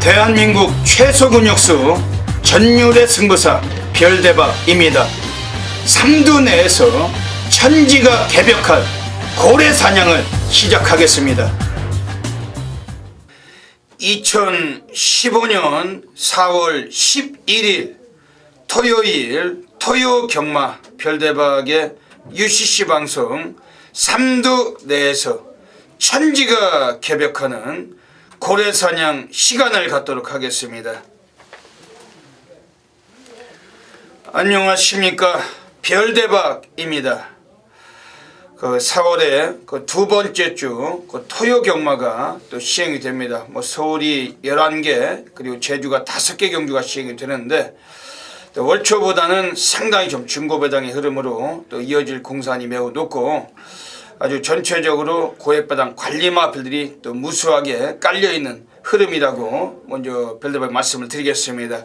대한민국 최소 근육수 전율의 승부사 별대박입니다. 삼두 내에서 천지가 개벽한 고래 사냥을 시작하겠습니다. 2015년 4월 11일 토요일 토요경마 별대박의 UCC 방송 삼두 내에서 천지가 개벽하는 고래사냥 시간을 갖도록 하겠습니다. 안녕하십니까, 별대박입니다. 그 4월에 그 두 번째 주 그 토요경마가 또 시행이 됩니다. 뭐 서울이 11개 그리고 제주가 5개 경주가 시행이 되는데, 또 월초보다는 상당히 좀 중고배당의 흐름으로 또 이어질 공산이 매우 높고, 아주 전체적으로 고액배당 관리마필들이 또 무수하게 깔려있는 흐름이라고 먼저 별대박 말씀을 드리겠습니다.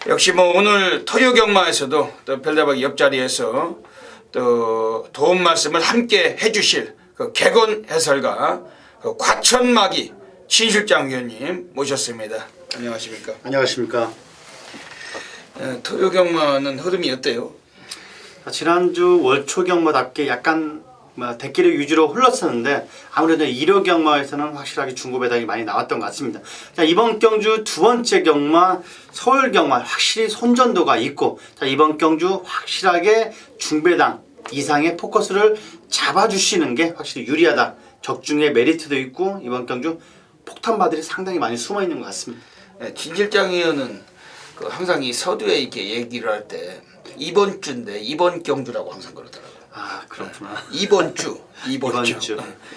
역시 뭐 오늘 토요경마에서도 또 별대박 옆자리에서 또 도움 말씀을 함께 해주실 그 객원 해설가 그 과천마기 신실장 위원님 모셨습니다. 안녕하십니까? 안녕하십니까? 토요경마는 흐름이 어때요? 지난주 월초경마답게 약간 대끼리 위주로 흘렀었는데, 아무래도 일요경마에서는 확실하게 중고배당이 많이 나왔던 것 같습니다. 자, 이번 경주 두 번째 경마 서울경마 확실히 손전도가 있고, 자, 이번 경주 확실하게 중배당 이상의 포커스를 잡아주시는 게 확실히 유리하다. 적중의 메리트도 있고, 이번 경주 폭탄바들이 상당히 많이 숨어있는 것 같습니다. 진 실장 의원은 그 항상 이 서두에 이렇게 얘기를 할 때 이번 주인데 이번 경주라고 항상 그러더라고요. 아, 그렇구나. 이번 주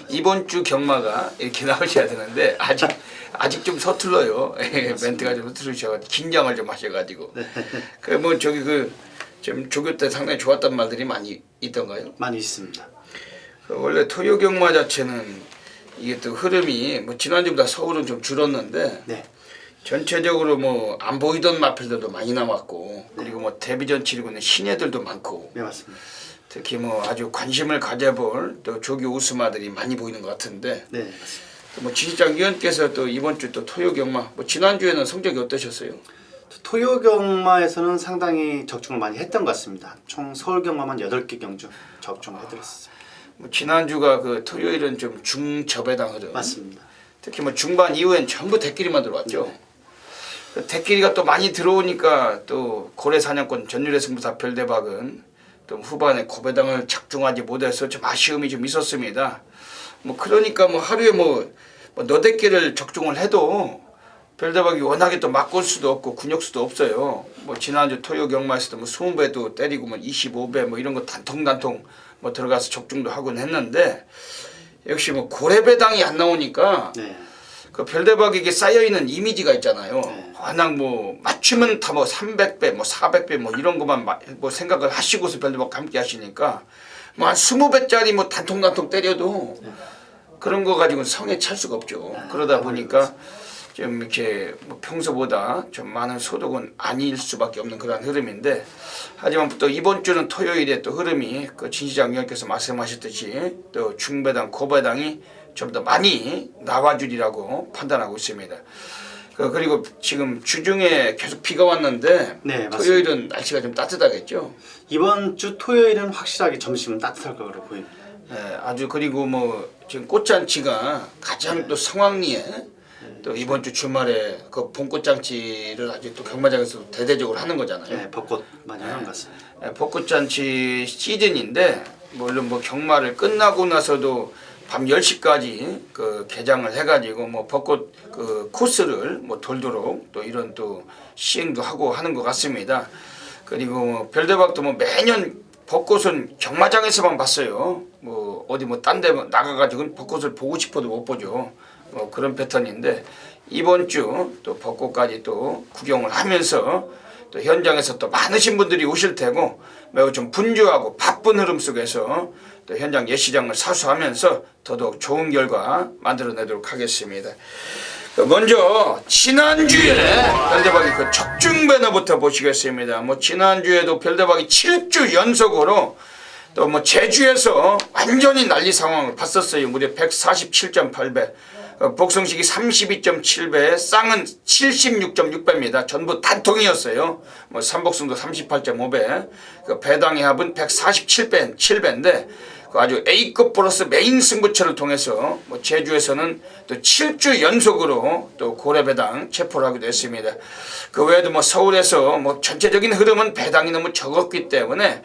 이번 주 경마가 이렇게 나오셔야 되는데 아직 좀 서툴러요. 멘트가 좀 서투르셔가지고 긴장을 좀 하셔가지고. 그 뭐 저기 좀 조교 때 상당히 좋았던 말들이 많이 있던가요? 많이 있습니다. 원래 토요 경마 자체는 이게 또 흐름이 뭐 지난주보다 서울은 좀 줄었는데. 네. 전체적으로 뭐 안 보이던 마필들도 많이 남았고, 그리고 뭐 데뷔전 치르고 있는 신예들도 많고. 네, 맞습니다. 특히 뭐 아주 관심을 가져볼 또 조기 우스마들이 많이 보이는 것 같은데. 네, 맞습니다. 뭐 진실장 위원께서 또 이번 주 또 토요경마 뭐 지난주에는 성적이 어떠셨어요? 토요경마에서는 상당히 적중을 많이 했던 것 같습니다. 총 서울경마만 8개 경주 적중을 해드렸습니다. 뭐 지난주가 그 토요일은 좀 중저배당 흐름. 맞습니다. 특히 뭐 중반 이후엔 전부 대끼리만 들어왔죠. 그 대끼리가 또 많이 들어오니까 또 고래사냥권 전율의 승부사 별대박은 또 후반에 고배당을 작중하지 못해서 좀 아쉬움이 좀 있었습니다. 뭐 그러니까 뭐 하루에 뭐 너댓 개를 적중을 해도 별대박이 워낙에 또 막을 수도 없고 근육수도 없어요. 뭐 지난주 토요경마에서도 뭐 20배도 때리고 뭐 25배 뭐 이런 거 단통단통 뭐 들어가서 적중도 하곤 했는데, 역시 뭐 고래배당이 안 나오니까 네. 그 별대박에게 쌓여있는 이미지가 있잖아요. 네. 워낙 뭐 맞추면 다 뭐 300배 뭐 400배 뭐 이런 것만 뭐 생각을 하시고서 별대박과 함께 하시니까 뭐 한 20배짜리 뭐 단통단통 때려도 그런 거 가지고는 성에 찰 수가 없죠. 그러다 보니까 좀 이렇게 뭐 평소보다 좀 많은 소득은 아닐 수밖에 없는 그런 흐름인데, 하지만 또 이번 주는 토요일에 또 흐름이 그 진시장 위원께서 말씀하셨듯이 또 중배당 고배당이 좀 더 많이 나와주리라고 판단하고 있습니다. 그리고 지금 주중에 계속 비가 왔는데, 네, 토요일은 날씨가 좀 따뜻하겠죠. 이번 주 토요일은 확실하게 점심은 따뜻할 거로 보입니다. 아주 그리고 뭐 지금 꽃잔치가 가장 또 성황리에 또 이번 주 주말에 그 봄꽃잔치를 아주 또 경마장에서 대대적으로 하는 거잖아요. 네, 벚꽃 많이 하는 것 같습니다. 벚꽃잔치 시즌인데, 물론 뭐 경마를 끝나고 나서도 밤 10시까지 그 개장을 해가지고 뭐 벚꽃 그 코스를 뭐 돌도록 또 이런 또 시행도 하고 하는 것 같습니다. 그리고 뭐 별대박도 뭐 매년 벚꽃은 경마장에서만 봤어요. 뭐 어디 뭐 딴 데 나가가지고 벚꽃을 보고 싶어도 못 보죠. 뭐 그런 패턴인데, 이번 주 또 벚꽃까지 또 구경을 하면서 또 현장에서 또 많으신 분들이 오실 테고, 매우 좀 분주하고 바쁜 흐름 속에서 또 현장 예시장을 사수하면서 더더욱 좋은 결과 만들어내도록 하겠습니다. 먼저 지난주에 별대박이 그 적중 배너부터 보시겠습니다. 뭐 지난주에도 별대박이 7주 연속으로 또 뭐 제주에서 완전히 난리 상황을 봤었어요. 무려 147.8배. 복성식이 32.7배, 쌍은 76.6배입니다. 전부 단통이었어요. 뭐 삼복승도 38.5배, 그 배당의 합은 147배인데 아주 A급 플러스 메인 승부처를 통해서 뭐 제주에서는 또 7주 연속으로 또 고래배당 체포를 하기도 했습니다. 그 외에도 뭐 서울에서 뭐 전체적인 흐름은 배당이 너무 적었기 때문에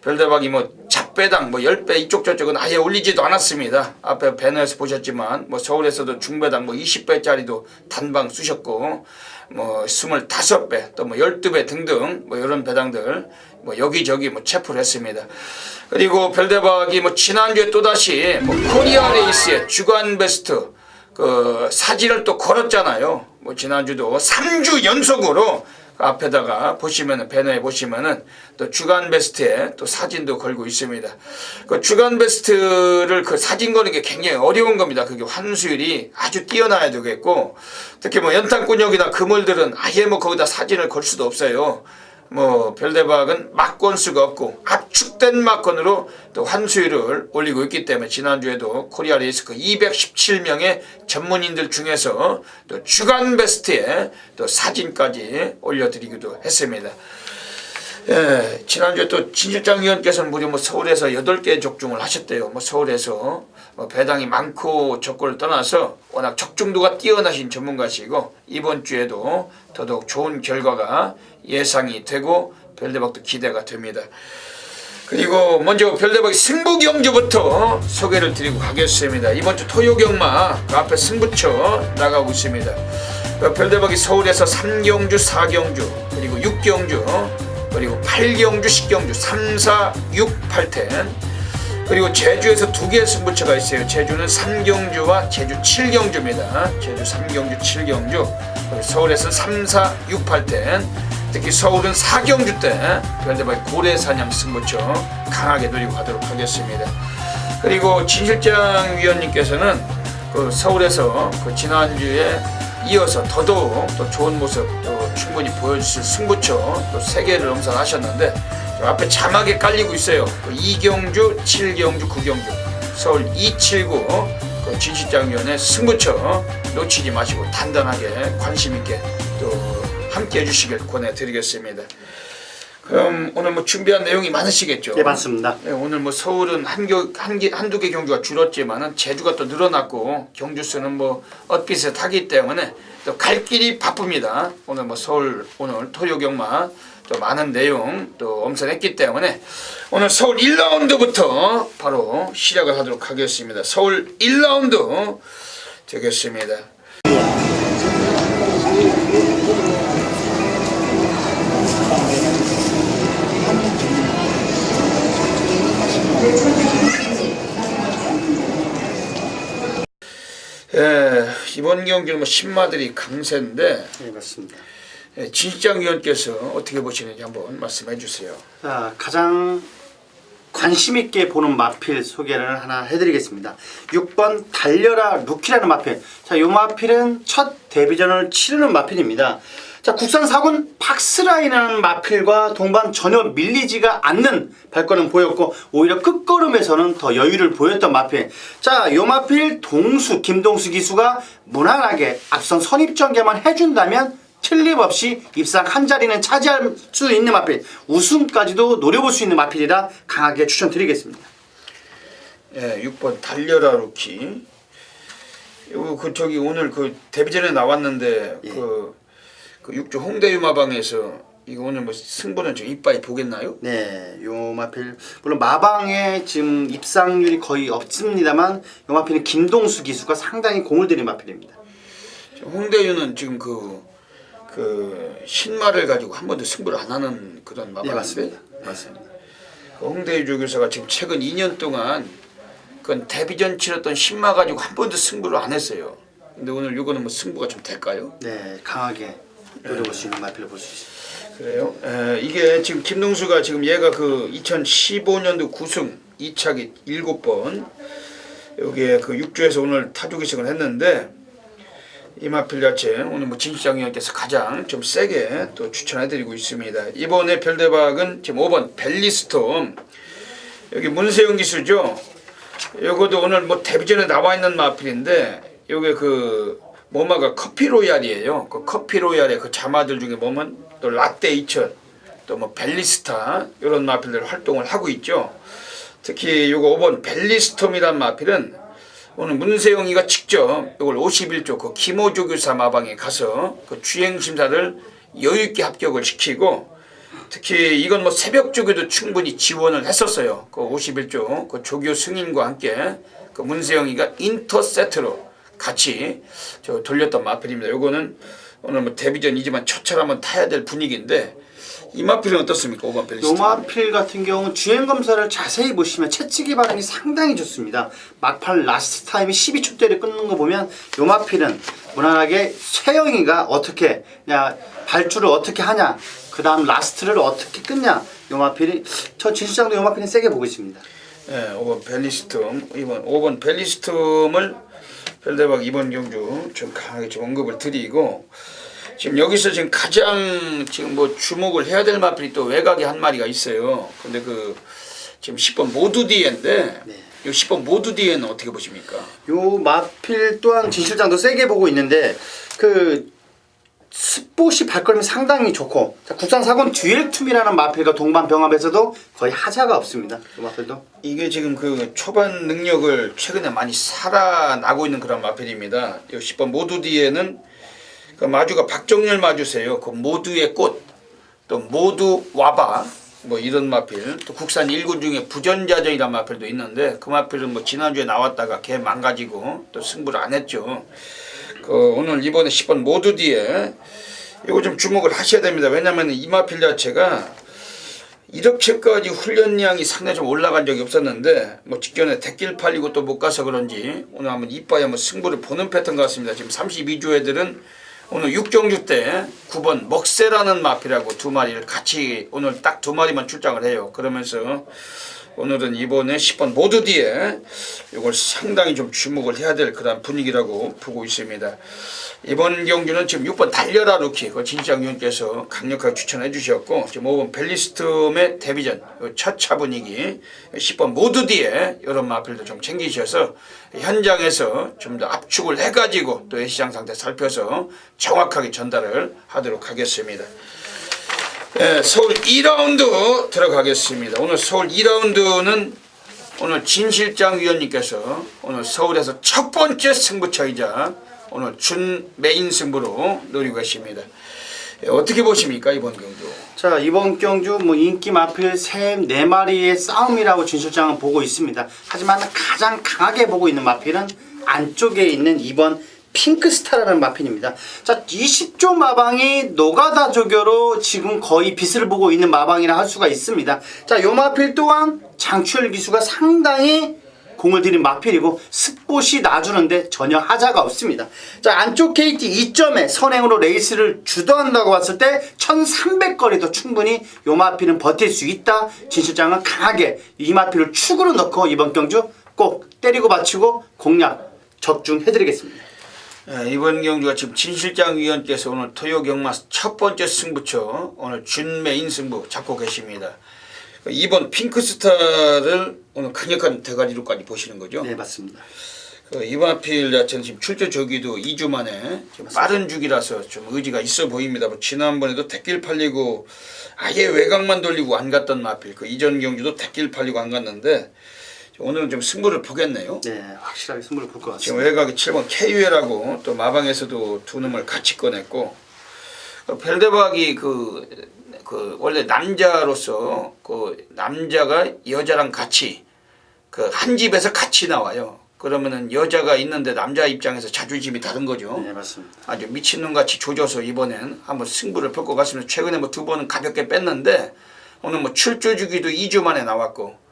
별대박이 뭐 잡배당 뭐 10배 이쪽 저쪽은 아예 올리지도 않았습니다. 앞에 배너에서 보셨지만 뭐 서울에서도 중배당 뭐 20배짜리도 단방 쑤셨고 뭐 25배 또 뭐 12배 등등 뭐 이런 배당들 뭐 여기저기 뭐 체포를 했습니다. 그리고 별대박이 뭐 지난주에 또다시 뭐 코리아 레이스의 주간 베스트 그 사진을 또 걸었잖아요. 뭐 지난주도 3주 연속으로 앞에다가 보시면은 배너에 보시면은 또 주간 베스트에 또 사진도 걸고 있습니다. 그 주간 베스트를 그 사진 거는 게 굉장히 어려운 겁니다. 그게 환수율이 아주 뛰어나야 되겠고 특히 뭐 연탄군역이나 그물들은 아예 뭐 거기다 사진을 걸 수도 없어요. 뭐 별대박은 막건수가 없고 압축된 막건으로 또 환수율을 올리고 있기 때문에 지난주에도 코리아 레이스 그 217명의 전문인들 중에서 또 주간 베스트에 또 사진까지 올려드리기도 했습니다. 예, 지난주에 또 진실장 위원께서는 무려 뭐 서울에서 8개 적중을 하셨대요. 뭐 서울에서 뭐 배당이 많고 적고를 떠나서 워낙 적중도가 뛰어나신 전문가시고 이번 주에도 더더욱 좋은 결과가 예상이 되고 별대박도 기대가 됩니다. 그리고 먼저 별대박의 승부 경주부터 소개를 드리고 가겠습니다. 이번 주 토요 경마 그 앞에 승부처 나가고 있습니다. 그 별대박이 서울에서 3경주, 4경주 그리고 6경주 그리고 8경주, 10경주 3, 4, 6, 8텐 그리고 제주에서 2개의 승부처가 있어요. 제주는 3경주와 제주 7경주입니다. 제주 3경주, 7경주 서울에서는 3, 4, 6, 8텐 특히 서울은 4경주 때 별대박의 고래사냥 승부처 강하게 누리고 가도록 하겠습니다. 그리고 진실장 위원님께서는 그 서울에서 그 지난주에 이어서 더더욱 또 좋은 모습 또 충분히 보여주실 승부처 또 3개를 엄선하셨는데 앞에 자막에 깔리고 있어요. 2경주, 7경주, 9경주 서울 279 그 진실장 위원의 승부처 놓치지 마시고 단단하게 관심 있게 또 함께 해주시길 권해드리겠습니다. 그럼 오늘 뭐 준비한 내용이 많으시겠죠? 네, 많습니다. 네, 오늘 뭐 서울은 한두 개 경주가 줄었지만은 제주가 또 늘어났고 경주 수는 뭐 엇비슷 하기 때문에 또 갈 길이 바쁩니다. 오늘 뭐 서울 오늘 토요 경마 또 많은 내용 또 엄선했기 때문에 오늘 서울 1라운드부터 바로 시작을 하도록 하겠습니다. 서울 1라운드 되겠습니다. 예, 이번 경기는 뭐 신마들이 강세인데 네, 맞습니다. 예, 진실장 위원께서 어떻게 보시는지 한번 말씀해 주세요. 자, 가장 관심 있게 보는 마필 소개를 하나 해드리겠습니다. 6번 달려라 루키라는 마필. 자, 이 마필은 첫 데뷔전을 치르는 마필입니다. 자, 국산 4군 박스라인이라는 마필과 동반 전혀 밀리지가 않는 발걸음 보였고 오히려 끝걸음에서는 더 여유를 보였던 마필. 자, 이 마필 동수 김동수 기수가 무난하게 앞선 선입전개만 해준다면 틀림없이 입상 한 자리는 차지할 수 있는 마필, 우승까지도 노려볼 수 있는 마필이라 강하게 추천드리겠습니다. 예, 6번 달려라 루키. 이거 그 저기 오늘 그 데뷔전에 나왔는데 예. 그 6조 홍대 유마방에서 이거 오늘 뭐 승부는 좀 이빠이 보겠나요? 네, 요 마필 물론 마방에 지금 입상률이 거의 없습니다만 요 마필은 김동수 기수가 상당히 공을 들인 마필입니다. 홍대유는 지금 그 신마를 가지고 한 번도 승부를 안 하는 그런 마방인데. 네, 맞습니다. 맞습니다. 그 홍대유 조교사가 지금 최근 2년 동안 그 데뷔전 치렀던 신마 가지고 한 번도 승부를 안 했어요. 근데 오늘 이거는 뭐 승부가 좀 될까요? 네, 강하게 노려볼 수 있는 마필을 볼 수 있습니다. 그래요? 이게 지금 김동수가 지금 얘가 그 2015년도 9승 2차기 7번 여기에 그 6조에서 오늘 타조기승을 했는데 이 마필 자체 오늘 뭐 진실장 위원께서 가장 좀 세게 또 추천해드리고 있습니다. 이번에 별대박은 지금 5번 벨리스톰 여기 문세윤 기수죠. 요것도 오늘 뭐 데뷔전에 나와 있는 마필인데 요게 그 모마가 커피 로얄이에요. 그 커피 로얄의 그 자마들 중에 보면 또 라떼 이천, 또 뭐 벨리스타 이런 마필들 활동을 하고 있죠. 특히 요거 5번 벨리스톰이란 마필은 오늘 문세영이가 직접 이걸 51조 그 김호조 교사 마방에 가서 그 주행 심사를 여유 있게 합격을 시키고, 특히 이건 뭐 새벽 조교도 충분히 지원을 했었어요. 그 51조 그 조교 승인과 함께 그 문세영이가 인터세트로 같이 저 돌렸던 마필입니다. 요거는 오늘 뭐 데뷔전이지만 첫차를 한번 타야 될 분위기인데, 이 마필은 어떻습니까? 5번 벨리스트. 요 마필 같은 경우는 주행 검사를 자세히 보시면 채찍이 반응이 상당히 좋습니다. 막판 라스트 타임이 12초대를 끊는 거 보면 요 마필은 무난하게 세영이가 어떻게 발주를 어떻게 하냐, 그 다음 라스트를 어떻게 끊냐, 요 마필이 저 진실장도 요 마필은 세게 보고 있습니다. 네, 5번 벨리스톰, 5번 벨리스톰을 벨대박 이번 경주 좀 강하게 좀 언급을 드리고, 지금 여기서 지금 가장 지금 뭐 주목을 해야 될 마필이 또 외곽에 한 마리가 있어요. 근데 그 지금 10번 모두디에인데, 네. 이 10번 모두디에는 어떻게 보십니까? 요 마필 또한 진실장도 세게 보고 있는데, 그 스포시 발걸음이 상당히 좋고, 자, 국산 사군 듀얼툼이라는 마필과 동반 병합에서도 거의 하자가 없습니다. 이 마필도. 이게 지금 그 초반 능력을 최근에 많이 살아나고 있는 그런 마필입니다. 이 10번 모두디에는 그 마주가 박정열 마주세요. 그 모두의 꽃, 또 모두 와봐, 뭐 이런 마필, 또 국산 1군 중에 부전자전이라는 마필도 있는데, 그 마필은 뭐 지난주에 나왔다가 걔 망가지고 또 승부를 안 했죠. 그 오늘 이번에 10번 모두디에 이거 좀 주목을 하셔야 됩니다. 왜냐면 이 마필 자체가 이렇게까지 훈련량이 상당히 좀 올라간 적이 없었는데, 뭐 직전에 대길 팔리고 또 못 가서 그런지 오늘 한번 이빠이 한번 승부를 보는 패턴 같습니다. 지금 32조 애들은 오늘 6경주 때 9번 먹새라는 마필하고 두 마리를 같이 오늘 딱 두 마리만 출장을 해요. 그러면서 오늘은 이번에 10번 모두디에 이걸 상당히 좀 주목을 해야 될 그런 분위기라고 보고 있습니다. 이번 경주는 지금 6번 달려라 루키 그 진시장 위원께서 강력하게 추천해 주셨고, 지금 5번 벨리스톰의 데뷔전 첫 차 분위기, 10번 모두디에 이런 마필도 좀 챙기셔서 현장에서 좀 더 압축을 해가지고 또 시장 상태 살펴서 정확하게 전달을 하도록 하겠습니다. 네, 서울 2라운드 들어가겠습니다. 오늘 서울 2라운드는 오늘 진실장 위원님께서 오늘 서울에서 첫 번째 승부처이자 오늘 준 메인 승부로 노리고 계십니다. 어떻게 보십니까 이번 경주? 자, 이번 경주 뭐 인기 마필 3-4마리의 싸움이라고 진실장은 보고 있습니다. 하지만 가장 강하게 보고 있는 마필은 안쪽에 있는 2번 핑크스타라는 마필입니다. 자, 20조 마방이 노가다 조교로 지금 거의 빛을 보고 있는 마방이라 할 수가 있습니다. 자, 요 마필 또한 장추열 기수가 상당히 공을 들인 마필이고 스폿이 놔주는데 전혀 하자가 없습니다. 자, 안쪽 KT 2점에 선행으로 레이스를 주도한다고 봤을 때 1300거리도 충분히 요 마필은 버틸 수 있다. 진실장은 강하게 이 마필을 축으로 넣고 이번 경주 꼭 때리고 받치고 공략 적중해드리겠습니다. 네, 이번 경주가 지금 진실장 위원께서 오늘 토요 경마 첫 번째 승부처 오늘 준 메인 승부 잡고 계십니다. 2번 핑크스타를 오늘 강력한 대가리로까지 보시는 거죠? 네, 맞습니다. 이 마필 자체는 지금 출제 조기도 2주 만에 좀 빠른 주기라서 좀 의지가 있어 보입니다. 뭐 지난번에도 대길 팔리고 아예 외곽만 돌리고 안 갔던 마필, 그 이전 경주도 대길 팔리고 안 갔는데 오늘은 좀 승부를 보겠네요. 네, 확실하게 승부를 볼 것 지금 같습니다. 외곽에 7번 KUL하고 또 마방에서도 두 놈을 같이 꺼냈고, 벨데박이 그 원래 남자로서 그 남자가 여자랑 같이 그 한 집에서 같이 나와요. 그러면은 여자가 있는데 남자 입장에서 자존심이 다른 거죠. 네, 맞습니다. 아주 미친놈 같이 조져서 이번엔 한번 승부를 볼 것 같습니다. 최근에 뭐 두 번은 가볍게 뺐는데 오늘 뭐 출조 주기도 2주 만에 나왔고,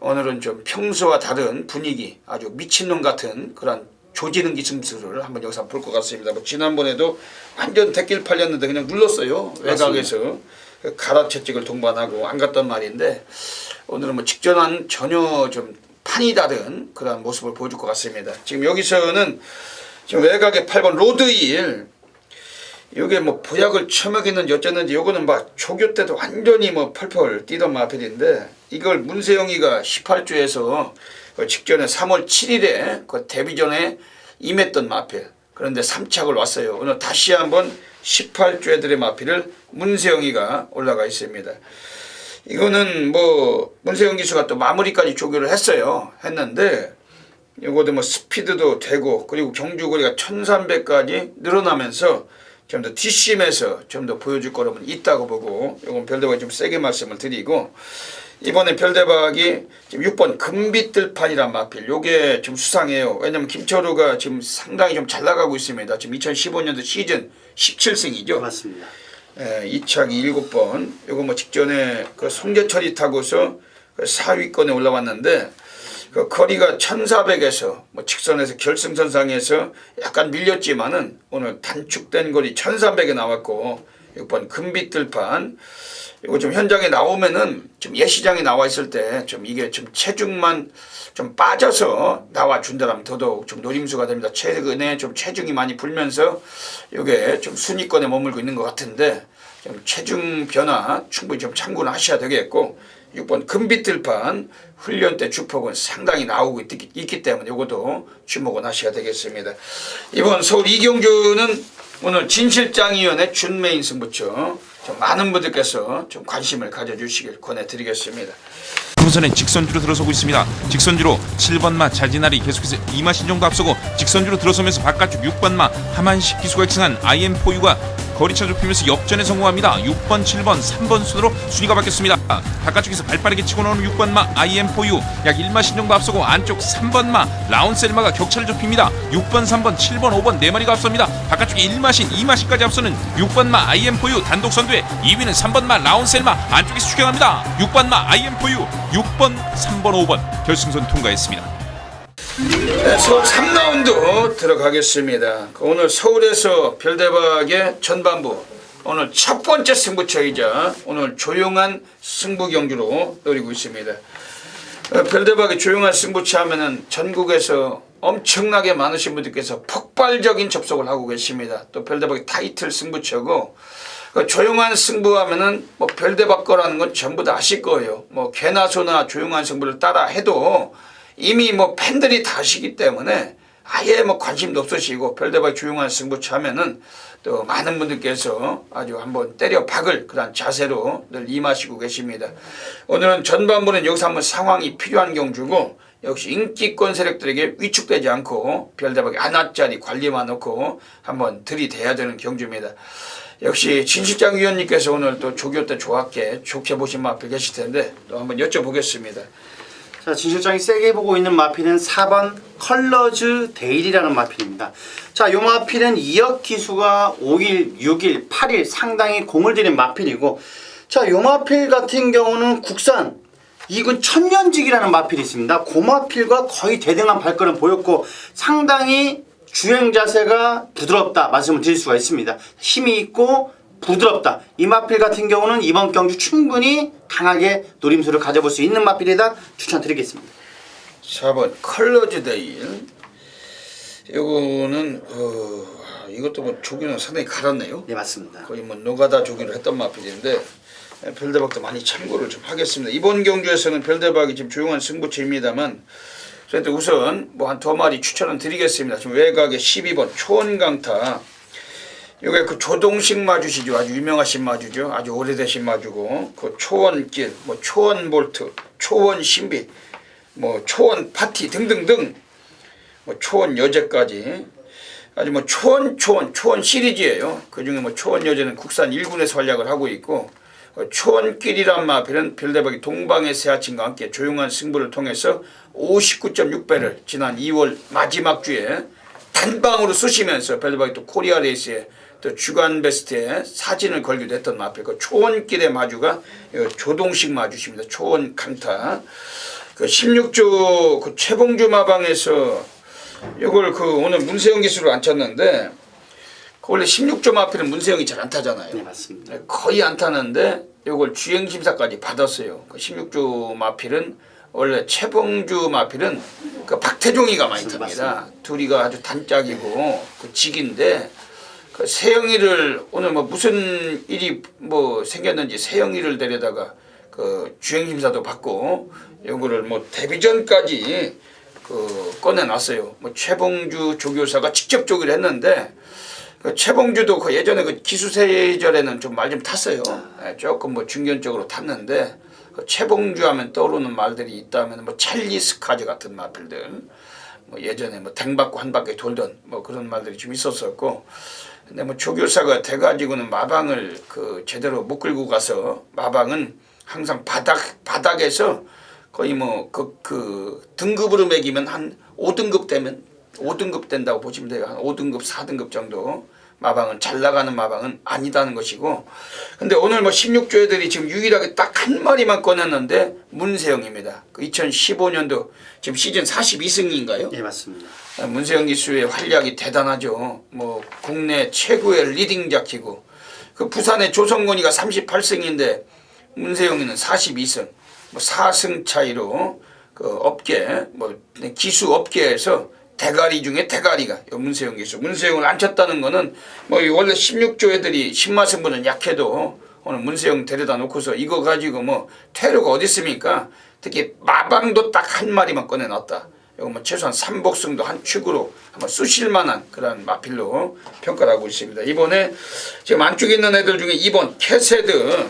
오늘은 좀 평소와 다른 분위기, 아주 미친놈 같은 그런 조지는 기승수를 한번 여기서 볼 것 같습니다. 뭐 지난번에도 완전 대길 팔렸는데 그냥 눌렀어요. 외곽에서 가라 채찍을 동반하고 안 갔단 말인데, 오늘은 뭐 직전한 전혀 좀 판이 다른 그런 모습을 보여줄 것 같습니다. 지금 여기서는 지금 외곽에 8번 로드힐, 이게 뭐 보약을 처먹였는지 어쨌는지 요거는 막 조교 때도 완전히 뭐 펄펄 뛰던 마필인데, 이걸 문세영이가 18조에서 그 직전에 3월 7일에 그 데뷔전에 임했던 마필. 그런데 3착을 왔어요. 오늘 다시 한번 18조 애들의 마필을 문세영이가 올라가 있습니다. 이거는 뭐 문세영 기수가 또 마무리까지 조교를 했는데 이것도 뭐 스피드도 되고 그리고 경주거리가 1300까지 늘어나면서 좀 더 뒷심에서 좀 더 보여줄 거라면 있다고 보고 이건 별대박이 좀 세게 말씀을 드리고 이번에 별대박이 지금 6번 금빛들판이란 마필 요게 좀 수상해요. 왜냐면 김철우가 지금 상당히 좀 잘 나가고 있습니다. 지금 2015년도 시즌 17승이죠. 맞습니다. 예, 2착이 7번. 요거 뭐 직전에 그 송재철이 타고서 그 4위권에 올라왔는데 그 거리가 1400에서 뭐 직선에서 결승선상에서 약간 밀렸지만은 오늘 단축된 거리 1300에 나왔고 6번 금빛들판 이거 좀 현장에 나오면은 좀 예시장에 나와 있을 때 좀 이게 좀 체중만 좀 빠져서 나와 준다면 더더욱 좀 노림수가 됩니다. 최근에 좀 체중이 많이 불면서 이게 좀 순위권에 머물고 있는 것 같은데 좀 체중 변화 충분히 좀 참고는 하셔야 되겠고 6번 금빛들판 훈련 때 주폭은 상당히 나오고 있기 때문에 이것도 주목은 하셔야 되겠습니다. 이번 서울 이경주는 오늘 진실장위원회 준메인 승부처 좀 많은 분들께서 좀 관심을 가져주시길 권해드리겠습니다. 우선은 직선주로 들어서고 있습니다. 직선주로 7번마 잘지날이 계속해서 2마신 정도 앞서고 직선주로 들어서면서 바깥쪽 6번마 하만식 기수가 엑승한 IM4U가 거리차 좁히면서 역전에 성공합니다. 6번, 7번, 3번 순으로 순위가 바뀌었습니다. 바깥쪽에서 발빠르게 치고 나오는 6번마 IM4U 약 1마신 정도 앞서고 안쪽 3번마 라운셀마가 격차를 좁힙니다. 6번, 3번, 7번, 5번 4마리가 앞섭니다. 바깥쪽에 1마신, 2마신까지 앞서는 6번마 IM4U 단독 선두에 2위는 3번마 라운셀마 안쪽에서 추격합니다. 6번마 IM4U 6번, 3번, 5번 결승선 통과했습니다. 네, 서울 3라운드 들어가겠습니다. 오늘 서울에서 별대박의 전반부 오늘 첫 번째 승부처이자 오늘 조용한 승부 경주로 노리고 있습니다. 별대박의 조용한 승부처 하면은 전국에서 엄청나게 많으신 분들께서 폭발적인 접속을 하고 계십니다. 또 별대박의 타이틀 승부처고 조용한 승부하면은 뭐 별대박 거라는 건 전부 다 아실 거예요. 뭐 개나 소나 조용한 승부를 따라 해도 이미 뭐 팬들이 다 아시기 때문에 아예 뭐 관심도 없으시고 별대박 조용한 승부처 하면은 또 많은 분들께서 아주 한번 때려 박을 그런 자세로 늘 임하시고 계십니다. 오늘은 전반부는 여기서 한번 상황이 필요한 경주고 역시 인기권 세력들에게 위축되지 않고 별대박의 안압자리 관리만 놓고 한번 들이대야 되는 경주입니다. 역시 진실장 위원님께서 오늘 또 조교 때 좋게 보신 마필 계실 텐데 또 한번 여쭤보겠습니다. 자, 진 실장이 세게 보고 있는 마필은 4번 컬러즈 데일이라는 마필입니다. 자, 이 마필은 2억 기수가 5일, 6일, 8일 상당히 공을 들인 마필이고, 자, 이 마필 같은 경우는 국산 2군 천년직이라는 마필이 있습니다. 그 마필과 거의 대등한 발걸음 보였고 상당히 주행 자세가 부드럽다 말씀을 드릴 수가 있습니다. 힘이 있고 부드럽다. 이 마필 같은 경우는 이번 경주 충분히 강하게 노림수를 가져볼 수 있는 마필이다 추천드리겠습니다. 4번 컬러즈 데일 이거는 이것도 뭐 조기는 상당히 갈았네요. 네, 맞습니다. 거의 뭐 노가다 조기를 했던 마필인데 별대박도 많이 참고를 좀 하겠습니다. 이번 경주에서는 별대박이 지금 조용한 승부처입니다만 그래도 우선 뭐 한 2마리 추천을 드리겠습니다. 지금 외곽에 12번 초원강타 이게 그 조동식 마주시죠. 아주 유명하신 마주죠. 아주 오래되신 마주고 그 초원길, 뭐 초원볼트, 초원신비, 뭐 초원 파티 등등등 뭐 초원 여제까지 아주 뭐 초원 시리즈예요. 그중에 뭐 초원 여제는 국산 1군에서 활약을 하고 있고 초원길이란 마필은 별대박이 동방의 새아침과 함께 조용한 승부를 통해서 59.6배를 지난 2월 마지막 주에 단방으로 쑤시면서 별대박이 또 코리아 레이스에 또 주간 베스트에 사진을 걸기도 했던 마필 그 초원길의 마주가 조동식 마주십니다. 초원 강타 그 16조 그 최봉주 마방에서 이걸 그 오늘 문세영 기수로 앉혔는데 그 원래 16조 마필은 문세영이 잘 안 타잖아요. 네, 맞습니다. 거의 안 타는데 이걸 주행 심사까지 받았어요. 그 16조 마필은 원래 최봉주 마필은 그 박태종이가 많이 탑니다. 둘이가 아주 단짝이고 그 직인데 그 세영이를 오늘 뭐 무슨 일이 뭐 생겼는지 세영이를 데려다가 그 주행 심사도 받고 이거를 뭐 데뷔전까지 그 꺼내놨어요. 뭐 최봉주 조교사가 직접 조기를 했는데 그 최봉주도 그 예전에 그 기수세절에는 좀 말 좀 탔어요. 예, 조금 뭐 중견적으로 탔는데 그 최봉주 하면 떠오르는 말들이 있다면 뭐 찰리 스카즈 같은 마필들, 뭐 예전에 뭐 댕받고 한 바퀴 돌던 뭐 그런 말들이 좀 있었었고, 근데 뭐 조교사가 돼가지고는 마방을 그 제대로 못 끌고 가서 마방은 항상 바닥에서 거의 뭐 그 등급으로 매기면 한 5등급 되면 5등급 된다고 보시면 돼요. 한 5등급 4등급 정도 마방은 잘 나가는 마방은 아니다는 것이고, 근데 오늘 뭐 16조 애들이 지금 유일하게 딱 한 마리만 꺼냈는데 문세영입니다. 그 2015년도 지금 시즌 42승인가요? 예, 맞습니다. 문세영 기수의 활약이 대단하죠. 뭐 국내 최고의 리딩 자키고, 그 부산의 조성곤이가 38승인데 문세영이는 42승, 뭐 4승 차이로 그 업계 뭐 기수 업계에서 대가리 중에 대가리가 문세영 기수. 문세영을 안 쳤다는 거는 뭐 원래 16조 애들이 10마승보는 약해도 오늘 문세영 데려다 놓고서 이거 가지고 뭐 퇴로가 어디 있습니까? 특히 마방도 딱 한 마리만 꺼내놨다. 이거 뭐 최소한 삼복승도 한 축으로 한번 쑤실만한 그런 마필로 평가를 하고 있습니다. 이번에 지금 안쪽에 있는 애들 중에 2번 캐세드,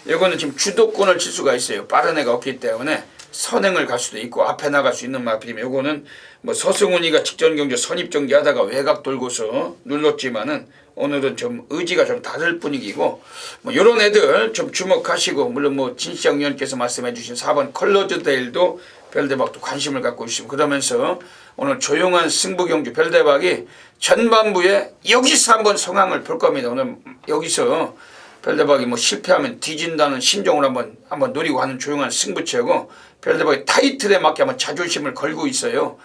이거는 지금 주도권을 칠 수가 있어요. 빠른 애가 없기 때문에 선행을 갈 수도 있고 앞에 나갈 수 있는 마필이면, 요거는 뭐 서승훈이가 직전 경주 선입 전개하다가 외곽 돌고서 눌렀지만은 오늘은 좀 의지가 좀 다를 분위기고, 뭐 요런 애들 좀 주목하시고, 물론 뭐 진시장 위원께서 말씀해 주신 4번 컬러즈데일도 별대박도 관심을 갖고 있으면, 그러면서 오늘 조용한 승부 경주 별대박이 전반부에 여기서 한번 성황을 볼 겁니다. 오늘 여기서 별대박이 뭐 실패하면 뒤진다는 심정으로 한번 노리고 하는 조용한 승부처고, 별대박이 타이틀에 맞게 한번 자존심을 걸고 있어요.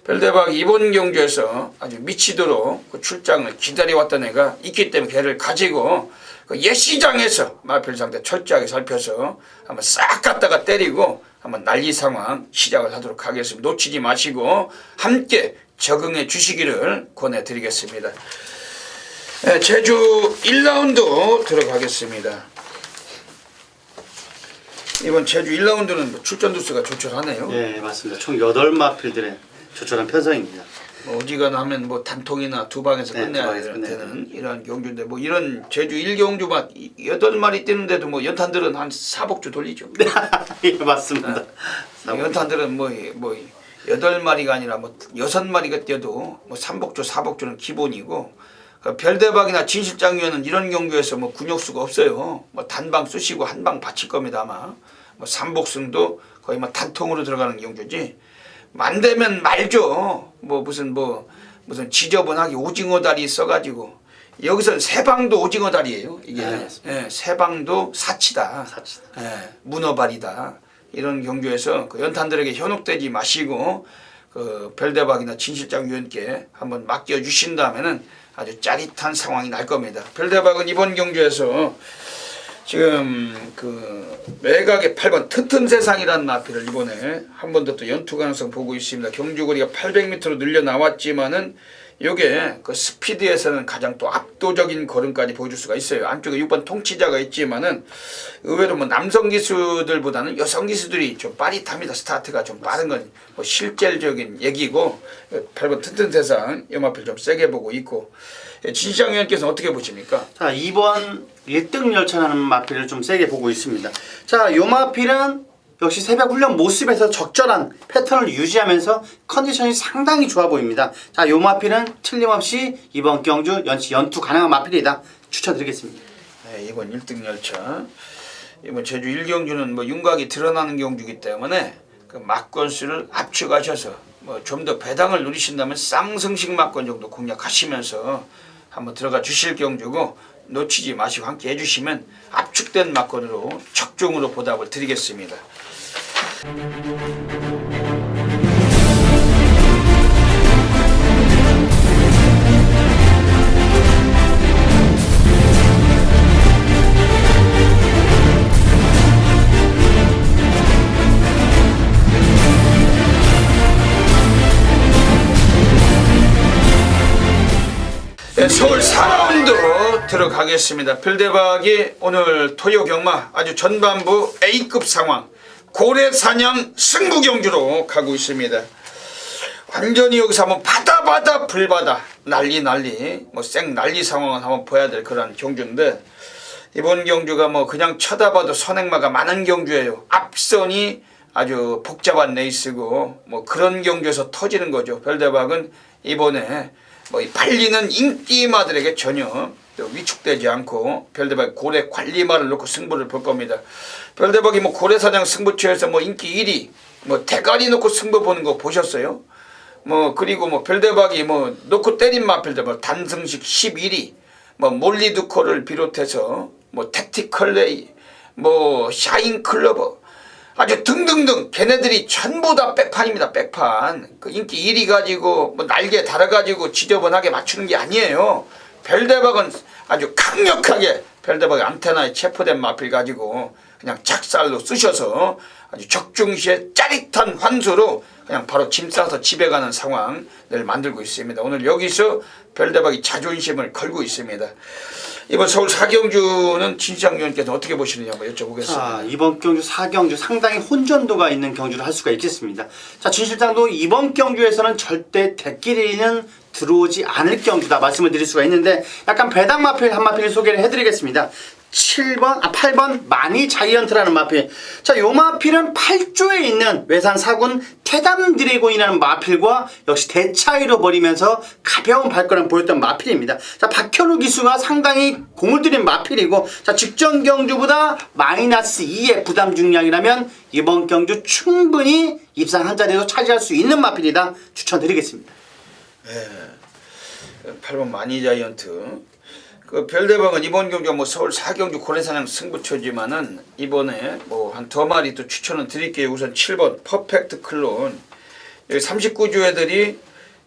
별대박이 이번 경주에서 아주 미치도록 그 출장을 기다려왔던 애가 있기 때문에 걔를 가지고 그 예시장에서 마필 상대 철저하게 살펴서 한번 싹 갖다가 때리고 한번 난리 상황 시작을 하도록 하겠습니다. 놓치지 마시고 함께 적응해 주시기를 권해드리겠습니다. 네, 제주 1라운드 들어가겠습니다. 이번 제주 1라운드는 출전 두수가 조촐하네요. 예, 맞습니다. 총 8마필들의 조촐한 편성입니다. 뭐 어지간하면 하면 뭐 단통이나 두 방에서 네, 끝내야 두 방에서 되는 이런 경주인데, 뭐 이런 제주 1경주 막 8마리 뛰는데도 뭐 연탄들은 한 4복주 돌리죠. 예, 맞습니다. 연탄들은 뭐 8마리가 아니라 뭐 6마리가 뛰어도 뭐 3복주 4복주는 기본이고, 그러니까 별대박이나 진실장위원은 이런 경주에서 뭐 군역수가 없어요. 뭐 단방 쑤시고 한 방 바칠 겁니다 아마. 뭐 삼복승도 거의 뭐 단통으로 들어가는 경주지. 만되면 말죠. 뭐 무슨 지저분하게 오징어 다리 써가지고, 여기서는 세방도 오징어 다리예요. 이게 예, 세방도 사치다. 예, 문어발이다. 이런 경주에서 그 연탄들에게 현혹되지 마시고 그 별대박이나 진실장 위원께 한번 맡겨 주신다면은 아주 짜릿한 상황이 날 겁니다. 별대박은 이번 경주에서 지금 그 외곽의 8번 튼튼세상이라는 마필을 이번에 한 번 더 또 연투 가능성 보고 있습니다. 경주거리가 800m로 늘려 나왔지만은 요게 그 스피드에서는 가장 또 압도적인 걸음까지 보여줄 수가 있어요. 안쪽에 6번 통치자가 있지만은 의외로 뭐 남성 기수들보다는 여성 기수들이 좀 빠릿합니다. 스타트가 좀 빠른 건 뭐 실질적인 얘기고, 8번 튼튼세상 이 마필 좀 세게 보고 있고, 진시장 위원께서는 어떻게 보십니까? 자, 2번 1등 열차라는 마필을 좀 세게 보고 있습니다. 자, 요 마필은 역시 새벽 훈련 모습에서 적절한 패턴을 유지하면서 컨디션이 상당히 좋아 보입니다. 자, 요 마필은 틀림없이 이번 경주 연투 가능한 마필이다. 추천드리겠습니다. 네, 이번 1등 열차. 이번 제주 1경주는 뭐 윤곽이 드러나는 경주이기 때문에 그 막권수를 압축하셔서 뭐 좀 더 배당을 누리신다면 쌍승식 막권 정도 공략하시면서 한번 들어가 주실 경주고, 놓치지 마시고 함께 해주시면 압축된 막권으로 적중으로 보답을 드리겠습니다. 네, 서울 4라운드 들어가겠습니다. 별대박이 오늘 토요 경마 아주 전반부 A급 상황 고래사냥 승부 경주로 가고 있습니다. 완전히 여기서 한번 바다 불바다 난리 뭐 생 난리 상황을 한번 봐야 될 그런 경주인데, 이번 경주가 뭐 그냥 쳐다봐도 선행마가 많은 경주예요. 앞선이 아주 복잡한 레이스고 뭐 그런 경주에서 터지는 거죠. 별대박은 이번에 뭐 이 팔리는 인기마들에게 전혀 위축되지 않고 별대박 고래 관리마를 놓고 승부를 볼 겁니다. 별대박이 뭐 고래사냥 승부처에서 뭐 인기 1위 뭐 대가리 놓고 승부 보는 거 보셨어요? 뭐 그리고 뭐 별대박이 뭐 놓고 때린 마필들 뭐 단승식 11위 뭐 몰리두코를 비롯해서 뭐 택티컬레이 뭐 샤인클로버 아주 등등등 걔네들이 전부 다 백판입니다. 백판. 그 인기 1위 가지고 뭐 날개 달아가지고 지저분하게 맞추는 게 아니에요. 별대박은 아주 강력하게 별대박의 안테나에 체포된 마필 가지고 그냥 작살로 쑤셔서 아주 적중시에 짜릿한 환수로 그냥 바로 짐 싸서 집에 가는 상황을 만들고 있습니다. 오늘 여기서 별대박이 자존심을 걸고 있습니다. 이번 서울 4경주는 진시장 위원께서 어떻게 보시느냐 한번 여쭤보겠습니다. 자, 이번 경주 4경주 상당히 혼전도가 있는 경주를 할 수가 있겠습니다. 자, 진 실장도 이번 경주에서는 절대 대끼리는 들어오지 않을 경주다 말씀을 드릴 수가 있는데, 약간 배당 마필 한 마필을 소개를 해드리겠습니다. 8번 마니 자이언트라는 마필. 자, 요 마필은 8조에 있는 외산 사군 태담 드래곤이라는 마필과 역시 대차이로 버리면서 가벼운 발걸음 보였던 마필입니다. 자, 박현우 기수가 상당히 공을 들인 마필이고, 자, 직전 경주보다 마이너스 2의 부담 중량이라면 이번 경주 충분히 입상 한 자리도 차지할 수 있는 마필이다 추천드리겠습니다. 8번 마니 자이언트. 그 별대박은 이번 경주가 뭐 서울 4경주 고래사냥 승부처지만은 이번에 뭐 한 두 마리 또 추천을 드릴게요. 우선 7번 퍼펙트 클론. 여기 39주 애들이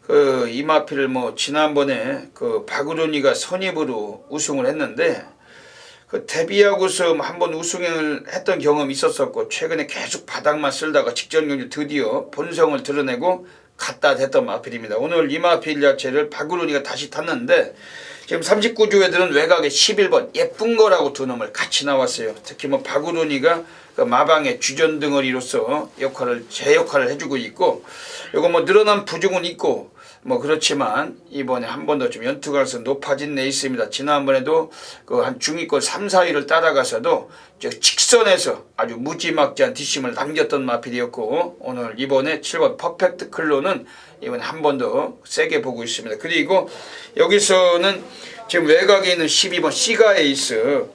그 이마필을 뭐 지난번에 그 박우론이가 선입으로 우승을 했는데, 그 데뷔하고서 한번 우승을 했던 경험이 있었었고 최근에 계속 바닥만 쓸다가 직전 경주 드디어 본성을 드러내고 갖다 댔던 마필입니다. 오늘 이 마필 자체를 박우론이가 다시 탔는데, 지금 39주 애들은 외곽에 11번 예쁜 거라고 두 놈을 같이 나왔어요. 특히 뭐 박우론이가 그 마방의 주전 덩어리로서 제 역할을 해주고 있고, 요거 뭐 늘어난 부족은 있고 뭐 그렇지만 이번에 한 번 더 좀 연투 가능성 높아진 레이스입니다. 지난번에도 그 한 중위권 3, 4위를 따라가서도 직선에서 아주 무지막지한 뒷심을 남겼던 마필이었고, 오늘 이번에 7번 퍼펙트 클로는 이번에 한 번 더 세게 보고 있습니다. 그리고 여기서는 지금 외곽에 있는 12번 시가 에이스,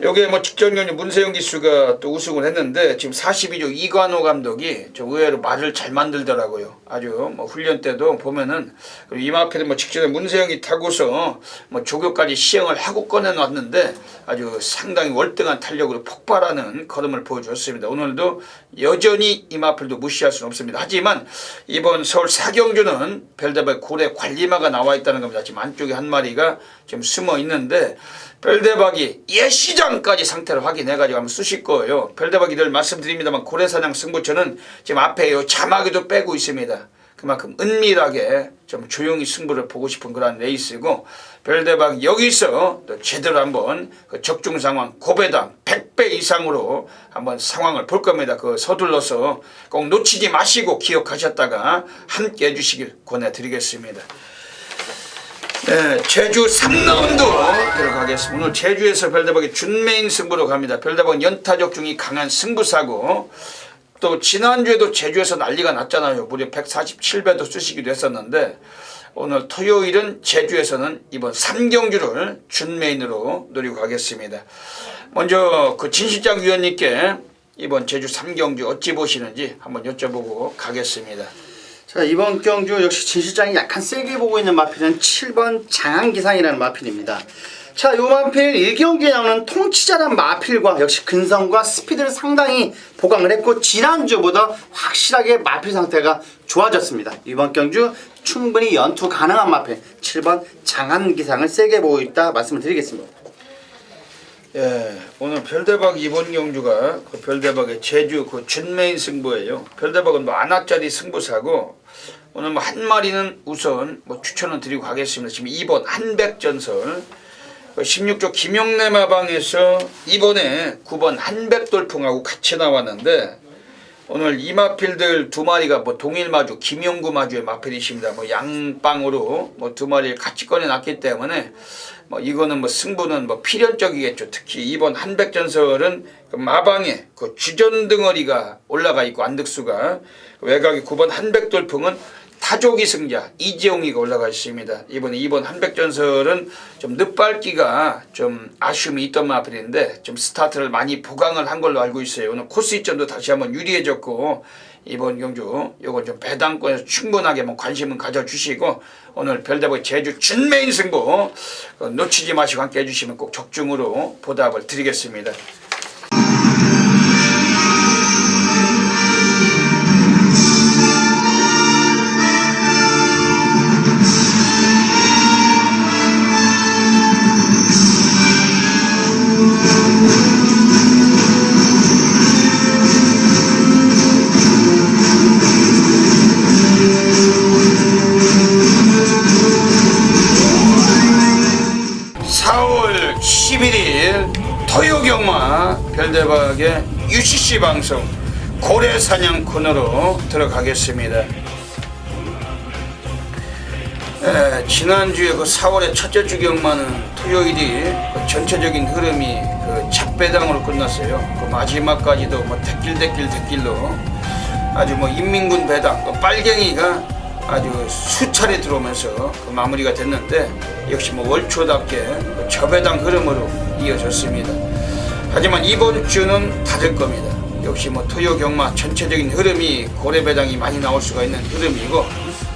여기에 뭐 직전 경주 문세영 기수가 또 우승을 했는데, 지금 42조 이관호 감독이 좀 의외로 말을 잘 만들더라고요. 아주 뭐 훈련 때도 보면은, 그리고 이마필은 뭐 직전에 문세영이 타고서 뭐 조교까지 시행을 하고 꺼내놨는데 아주 상당히 월등한 탄력으로 폭발하는 걸음을 보여줬습니다. 오늘도 여전히 이마필도 무시할 수는 없습니다. 하지만 이번 서울 4경주는 별대박 고래 관리마가 나와 있다는 겁니다. 지금 안쪽에 한 마리가 지금 숨어 있는데, 별대박이 예시장까지 상태를 확인해가지고 한번 쓰실 거예요. 별대박이 늘 말씀드립니다만 고래사냥 승부처는 지금 앞에 요 자막에도 빼고 있습니다. 그만큼 은밀하게 좀 조용히 승부를 보고 싶은 그런 레이스고, 별대박 여기서 또 제대로 한번 그 적중 상황 고배당 100배 이상으로 한번 상황을 볼 겁니다. 그 서둘러서 꼭 놓치지 마시고 기억하셨다가 함께 해주시길 권해드리겠습니다. 네, 제주 3라운드 들어가겠습니다. 오늘 제주에서 별대박이 준메인 승부로 갑니다. 별대박은 연타 적중이 강한 승부사고, 또 지난주에도 제주에서 난리가 났잖아요. 무려 147배도 쓰시기도 했었는데, 오늘 토요일은 제주에서는 이번 3경주를 준메인으로 노리고 가겠습니다. 먼저 그 진실장 위원님께 이번 제주 3경주 어찌 보시는지 한번 여쭤보고 가겠습니다. 자, 이번 경주 역시 진 실장이 약간 세게 보고 있는 마필은 7번 장안기상이라는 마필입니다. 자, 요 마필 1경기에 나오는 통치자란 마필과 역시 근성과 스피드를 상당히 보강을 했고, 지난주보다 확실하게 마필 상태가 좋아졌습니다. 이번 경주 충분히 연투 가능한 마필 7번 장안기상을 세게 보고 있다 말씀을 드리겠습니다. 예, 오늘 별대박 이번 경주가 그 별대박의 제주 그 준메인 승부예요. 별대박은 뭐 안하짜리 승부사고, 오늘 뭐 한 마리는 우선 뭐 추천을 드리고 가겠습니다. 지금 2번 한백전설, 16조 김용래 마방에서 이번에 9번 한백돌풍하고 같이 나왔는데, 오늘 이 마필들 두 마리가 뭐 동일마주 김용구 마주의 마필이십니다. 뭐 양방으로 뭐 두 마리를 같이 꺼내놨기 때문에 뭐 이거는 뭐 승부는 뭐 필연적이겠죠. 특히 이번 한백전설은 그 마방에 그 주전 덩어리가 올라가 있고 안득수가 외곽의 9번 한백돌풍은 타조기 승자 이재용이가 올라가 있습니다. 이번 한백전설은 좀 늦밟기가 좀 아쉬움이 있던 마필인데 좀 스타트를 많이 보강을 한 걸로 알고 있어요. 오늘 코스 이점도 다시 한번 유리해졌고 이번 경주 요건 좀 배당권에서 충분하게 뭐 관심은 가져주시고 오늘 별대박 제주 준메인 승부 놓치지 마시고 함께 해주시면 꼭 적중으로 보답을 드리겠습니다. 4월 11일 토요경마 별대박의 UCC 방송 고래사냥 코너로 들어가겠습니다. 지난주에 그 4월의 첫째 주 경마는 토요일이 그 전체적인 흐름이 그 잡배당으로 끝났어요. 그 마지막까지도 뭐 대길로 아주 뭐 인민군 배당 그 빨갱이가 아주 수차례 들어오면서 그 마무리가 됐는데 역시 뭐 월초답게 그 저배당 흐름으로 이어졌습니다. 하지만 이번 주는 다를 겁니다. 역시 뭐 토요 경마 전체적인 흐름이 고래배당이 많이 나올 수가 있는 흐름이고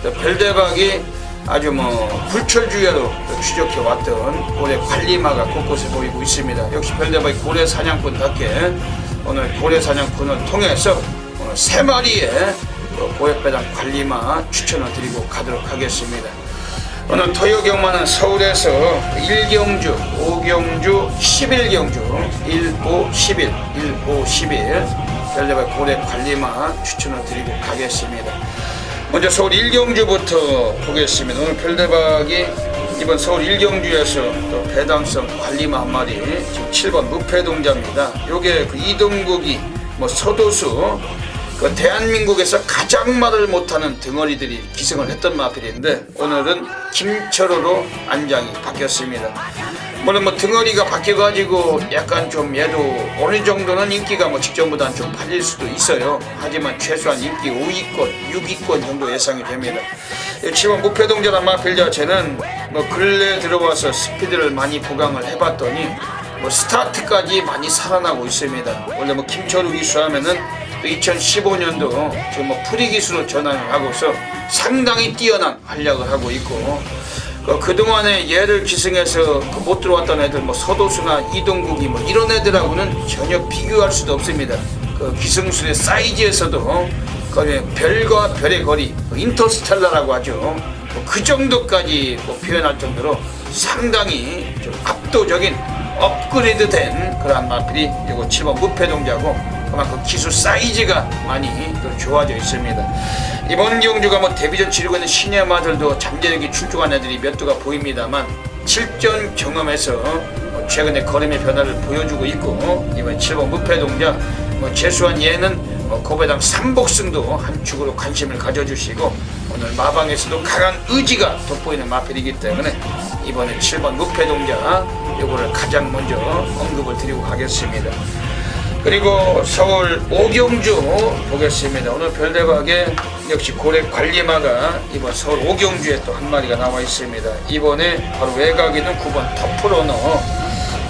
또 별대박이 아주 뭐 불철주야로 추적해 왔던 고래 관리마가 곳곳에 보이고 있습니다. 역시 별대박이 고래 사냥꾼답게 오늘 고래 사냥꾼을 통해서 오늘 3마리의 고액배당 관리마 추천을 드리고 가도록 하겠습니다. 오늘 토요경마는 서울에서 1경주, 5경주, 11경주 1, 5, 11, 1, 5, 11 별대박 고래 관리마 추천을 드리고 가겠습니다. 먼저 서울 1경주부터 보겠습니다. 오늘 별대박이 이번 서울 1경주에서 또 배당성 관리마 한 마리 지금 7번 무패동자입니다. 요게 그 이동국이 뭐 서도수 그 대한민국에서 가장 말을 못하는 덩어리들이 기승을 했던 마필인데 오늘은 김철호로 안장이 바뀌었습니다. 물론 뭐 덩어리가 바뀌어가지고 약간 좀 얘도 어느 정도는 인기가 뭐 직전보다는 좀 팔릴 수도 있어요. 하지만 최소한 인기 5위권, 6위권 정도 예상이 됩니다. 7번 무패동자란 마필 자체는 뭐 근래 들어와서 스피드를 많이 보강을 해봤더니 뭐 스타트까지 많이 살아나고 있습니다. 원래 뭐 김철우 기수 하면은 2015년도 지금 뭐 프리 기수로 전환을 하고서 상당히 뛰어난 활약을 하고 있고 그동안에 얘를 기승해서 못 들어왔던 애들 뭐 서도수나 이동국이 뭐 이런 애들하고는 전혀 비교할 수도 없습니다. 그 기승술의 사이즈에서도 거의 별과 별의 거리 인터스텔라라고 하죠. 그 정도까지 표현할 정도로 상당히 좀 압도적인 업그레이드 된 그러한 마필이 이거 7번 무패동자고 그만큼 기술 사이즈가 많이 또 좋아져 있습니다. 이번 경주가 뭐 데뷔전 치르고 있는 시니어마들도 잠재력이 출중한 애들이 몇 두가 보입니다만 7전 경험에서 최근에 걸음의 변화를 보여주고 있고 이번 7번 무패동자 뭐 재수한 얘는 고배당 3복승도 한 축으로 관심을 가져주시고 오늘 마방에서도 강한 의지가 돋보이는 마필이기 때문에 이번에 7번 무패동자 요거를 가장 먼저 언급을 드리고 가겠습니다. 그리고 서울 오경주 보겠습니다. 오늘 별대박에 역시 고래 관리마가 이번 서울 오경주에 또 한 마리가 나와 있습니다. 이번에 바로 외곽에 있는 9번 터프러너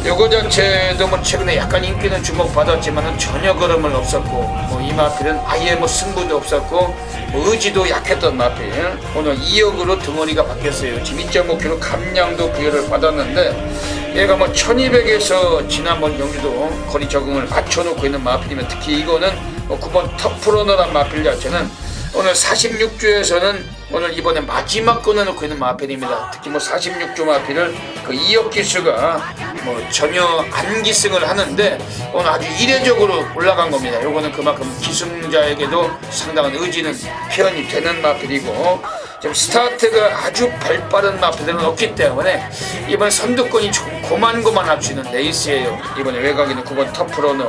요거 자체도 뭐 최근에 약간 인기는 주목받았지만은 전혀 걸음은 없었고 뭐 이 마필은 아예 뭐 승부도 없었고 뭐 의지도 약했던 마필 오늘 2억으로 덩어리가 바뀌었어요. 지금 2.5kg 감량도 부여를 받았는데 얘가 뭐 1200에서 지난번 경주도 거리 적응을 맞춰놓고 있는 마필이면 특히 이거는 뭐 9번 터프러너란 마필 자체는 오늘 46주에서는 오늘 이번에 마지막 꺼내놓고 있는 마필입니다. 특히 뭐 46주 마필을 그 2억 기수가 뭐 전혀 안 기승을 하는데 오늘 아주 이례적으로 올라간 겁니다. 요거는 그만큼 기승자에게도 상당한 의지는 표현이 되는 마필이고 지금 스타트가 아주 발빠른 마필들은 없기 때문에 이번 선두권이 조금 고만고만할 수 있는 레이스예요. 이번에 외곽에는 9번 터프로는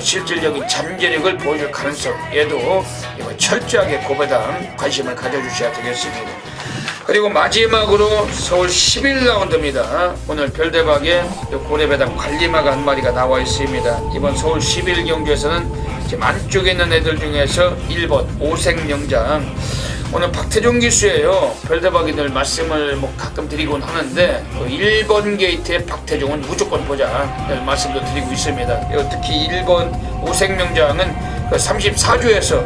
실질적인 잠재력을 보여줄 가능성에도 이번 철저하게 고배당 관심을 가져주셔야 되겠습니다. 그리고 마지막으로 서울 11라운드입니다. 오늘 별대박에 고래배당 관리마가 한 마리가 나와 있습니다. 이번 서울 11 경주에서는 지금 안쪽에 있는 애들 중에서 1번 오색명장, 오늘 박태종 기수예요. 별대박이 늘 말씀을 가끔 드리곤 하는데 1번 게이트의 박태종은 무조건 보자 늘 말씀도 드리고 있습니다. 특히 1번 오색명장은 34주에서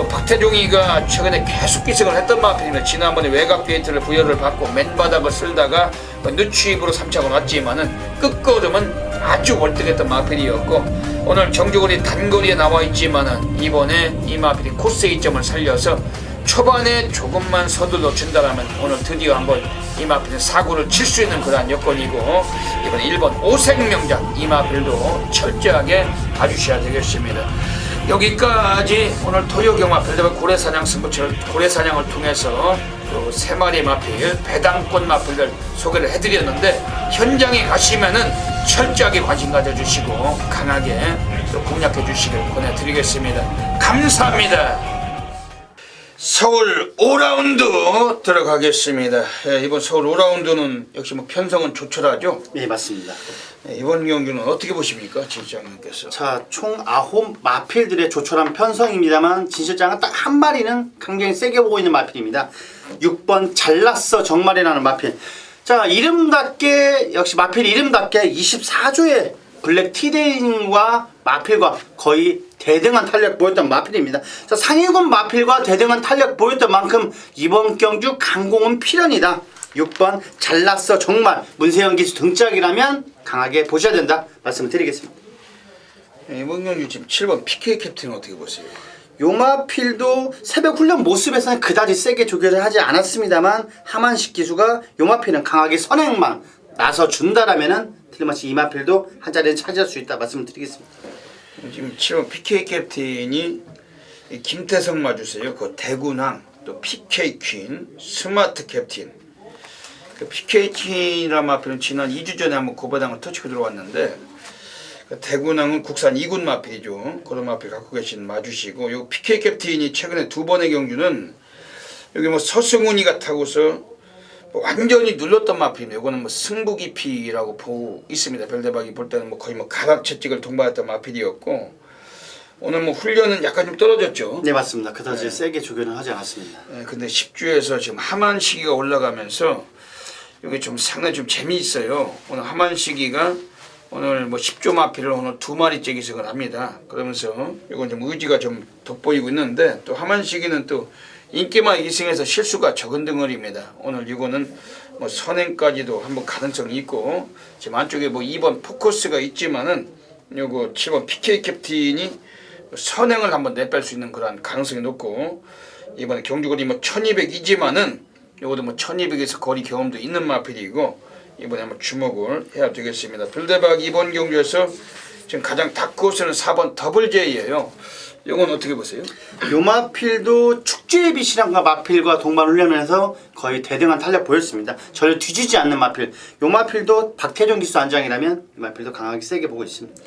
박태종이가 최근에 계속 기승을 했던 마필입니다. 지난번에 외곽 게이트를 부여를 받고 맨바닥을 쓸다가 늦추입으로 3차가 왔지만은 끝걸음은 아주 월등했던 마필이었고, 오늘 정주거리 단거리에 나와 있지만은 이번에 이 마필이 코스 2점을 살려서 초반에 조금만 서둘러 준다라면 오늘 드디어 한번 이 마필은 사고를 칠 수 있는 그러한 여건이고, 이번 1번 오색명장 이 마필도 철저하게 봐주셔야 되겠습니다. 여기까지 오늘 토요경마 별대박 고래사냥 승부처를 고래사냥을 통해서 또 3마리 마필 배당권 마필들 소개를 해드렸는데, 현장에 가시면은 철저하게 관심 가져주시고 강하게 또 공략해 주시길 권해드리겠습니다. 감사합니다. 서울 5라운드 들어가겠습니다. 이번 서울 5라운드는 역시 편성은 조촐하죠? 네, 맞습니다. 이번 경기는 어떻게 보십니까, 진 실장님께서? 자, 총 9 마필들의 조촐한 편성입니다만 진 실장은 딱 한 마리는 굉장히 세게 보고 있는 마필입니다. 6번 잘났어 정말이라는 마필. 자, 이름답게 역시 마필 이름답게 24조의 블랙 티데인과 마필과 거의 대등한 탄력 보였던 마필입니다. 자, 상위군 마필과 대등한 탄력 보였던 만큼 이번 경주 강공은 필연이다. 6번 잘났어 정말 문세영 기수 등짝이라면 강하게 보셔야 된다 말씀을 드리겠습니다. 이번 경주 지금 7번 PK 캡틴은 어떻게 보세요? 요마필도 새벽 훈련 모습에서는 그다지 세게 조결을 하지 않았습니다만 하만식 기수가 요마필은 강하게 선행만 나서 준다라면은 틀림없이 이마필도 한 자리는 차지할 수 있다 말씀을 드리겠습니다. 지금 7번 PK 캡틴이 김태성 마주세요. 그 대군항, 또 PK 퀸, 스마트 캡틴. 그 PK 퀸이라는 마필은 지난 2주 전에 한번 고바당을 터치고 들어왔는데, 그 대군항은 국산 2군 마필이죠. 그런 마필 갖고 계신 마주시고, 요 PK 캡틴이 최근에 2번의 경주는 여기 서승훈이가 타고서 완전히 눌렀던 마필입니다. 이거는 승부 깊이라고 보고 있습니다. 별대박이 볼 때는 거의 가락 채찍을 동반했던 마필이었고, 오늘 훈련은 약간 좀 떨어졌죠. 네, 맞습니다. 그다지 세게 조결은 하지 않았습니다. 네, 근데 10주에서 지금 하만시기가 올라가면서 이게 좀 상당히 좀 재미있어요. 오늘 하만시기가 오늘 10조 마필을 오늘 2마리째 기승을 합니다. 그러면서 이건 좀 의지가 좀 돋보이고 있는데, 또 하만시기는 또 인기만 기승해서 실수가 적은 덩어리입니다. 오늘 이거는 선행까지도 한번 가능성이 있고, 지금 안쪽에 2번 포커스가 있지만은 요거 7번 PK 캡틴이 선행을 한번 내뺄 수 있는 그런 가능성이 높고, 이번에 경주거리 1200이지만은 요것도 1200에서 거리 경험도 있는 마필이고, 이번에 한번 주목을 해야 되겠습니다. 별대박 이번 경주에서 지금 가장 다크호스는 4번 더블 J예요. 이건 어떻게 보세요? 요마필도 축제의 빛이란가 마필과 동반 훈련하면서 거의 대등한 탄력 보였습니다. 전혀 뒤지지 않는 마필. 요마필도 박태종 기수 안장이라면 이 마필도 강하게 세게 보고 있습니다.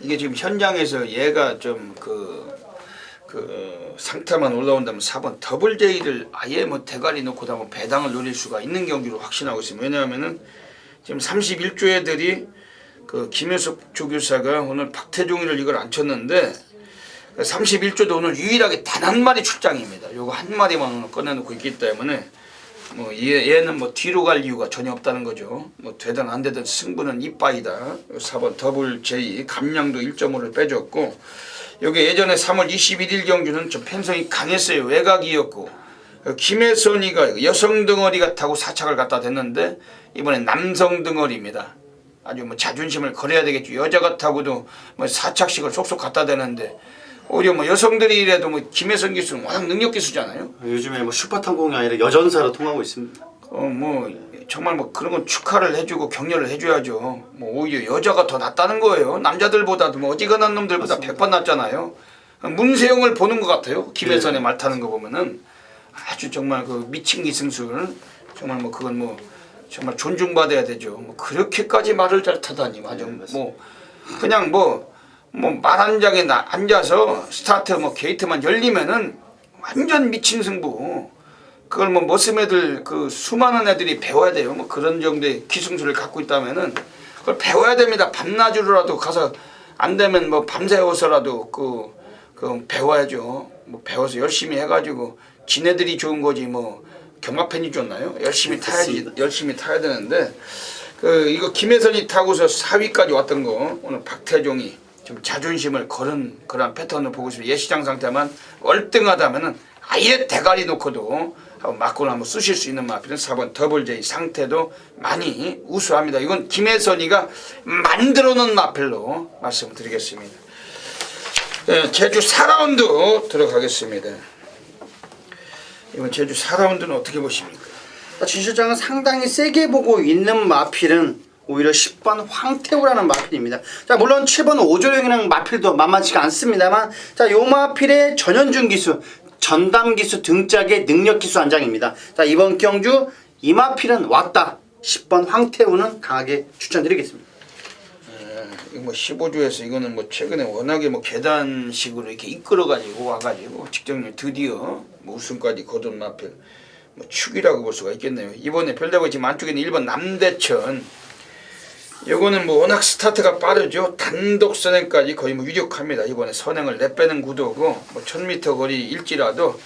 이게 지금 현장에서 얘가 좀 상태만 올라온다면 4번 더블 J를 아예 대가리 놓고 다 배당을 노릴 수가 있는 경기로 확신하고 있습니다. 왜냐하면은 지금 31조 애들이 김효석 조교사가 오늘 박태종이를 이걸 안 쳤는데, 31조도 오늘 유일하게 단 한 마리 출장입니다. 요거 한 마리만 꺼내놓고 있기 때문에 얘는 뒤로 갈 이유가 전혀 없다는 거죠. 되든 안 되든 승부는 이빠이다. 4번 더블 J 감량도 1.5를 빼줬고, 여기 예전에 3월 21일 경주는 좀 편성이 강했어요. 외곽이었고, 김혜선이가 여성 덩어리가 타고 4착을 갖다 댔는데 이번엔 남성 덩어리입니다. 아주 자존심을 걸어야 되겠죠. 여자가 타고도 4착씩을 속속 갖다 대는데, 오히려 여성들이라도 김혜선 기수는 워낙 능력 기수잖아요. 요즘에 슈퍼탄공이 아니라 여전사로 통하고 있습니다. 정말 그런 건 축하를 해주고 격려를 해줘야죠. 오히려 여자가 더 낫다는 거예요. 남자들보다도 어지간한 놈들보다 100번 낫잖아요. 문세영을 보는 것 같아요. 김혜선의 말 타는 거 보면은 아주 정말 그 미친 기승술 정말 뭐 그건 뭐 정말 존중받아야 되죠. 뭐 그렇게까지 말을 잘 타다니 맞아. 뭐 그냥 뭐 말 한 장에 앉아서 스타트 뭐 게이트만 열리면은 완전 미친 승부. 그걸 뭐 머슴 애들 그 수많은 애들이 배워야 돼요. 뭐 그런 정도의 기승술을 갖고 있다면은 그걸 배워야 됩니다. 밤낮으로라도 가서 안 되면 뭐 밤새워서라도 그 배워야죠. 뭐 배워서 열심히 해가지고 지네들이 좋은 거지 뭐 경마팬이 좋나요? 열심히 타야지. 열심히 타야 되는데 그 이거 김혜선이 타고서 4위까지 왔던 거 오늘 박태종이 좀 자존심을 걸은 그런 패턴을 보고 있습니다. 예시장 상태만 월등하다면은 아예 대가리 놓고도 막고를 한번 쓰실 수 있는 마필은 4번 더블제이 상태도 많이 우수합니다. 이건 김혜선이가 만들어 놓은 마필로 말씀드리겠습니다. 네, 제주 4라운드 들어가겠습니다. 이번 제주 4라운드는 어떻게 보십니까? 진 실장은 상당히 세게 보고 있는 마필은 오히려 10번 황태우라는 마필입니다. 자, 물론 7번 오조영이라는 마필도 만만치가 않습니다만, 자, 요 마필의 전현준 기수, 전담 기수 등짝의 능력 기수 한 장입니다. 자, 이번 경주 이 마필은 왔다. 10번 황태우는 강하게 추천드리겠습니다. 이거 뭐 15주에서 이거는 뭐 최근에 워낙에 뭐 계단식으로 이렇게 이끌어가지고 와가지고 직전에 드디어 뭐 우승까지 거둔 마필 뭐 축이라고 볼 수가 있겠네요. 이번에 별다고 지금 안쪽에는 1번 남대천. 요거는 뭐 워낙 스타트가 빠르죠. 단독 선행까지 거의 뭐 유력합니다. 이번에 선행을 내빼는 구도고 뭐 1000m 거리일지라도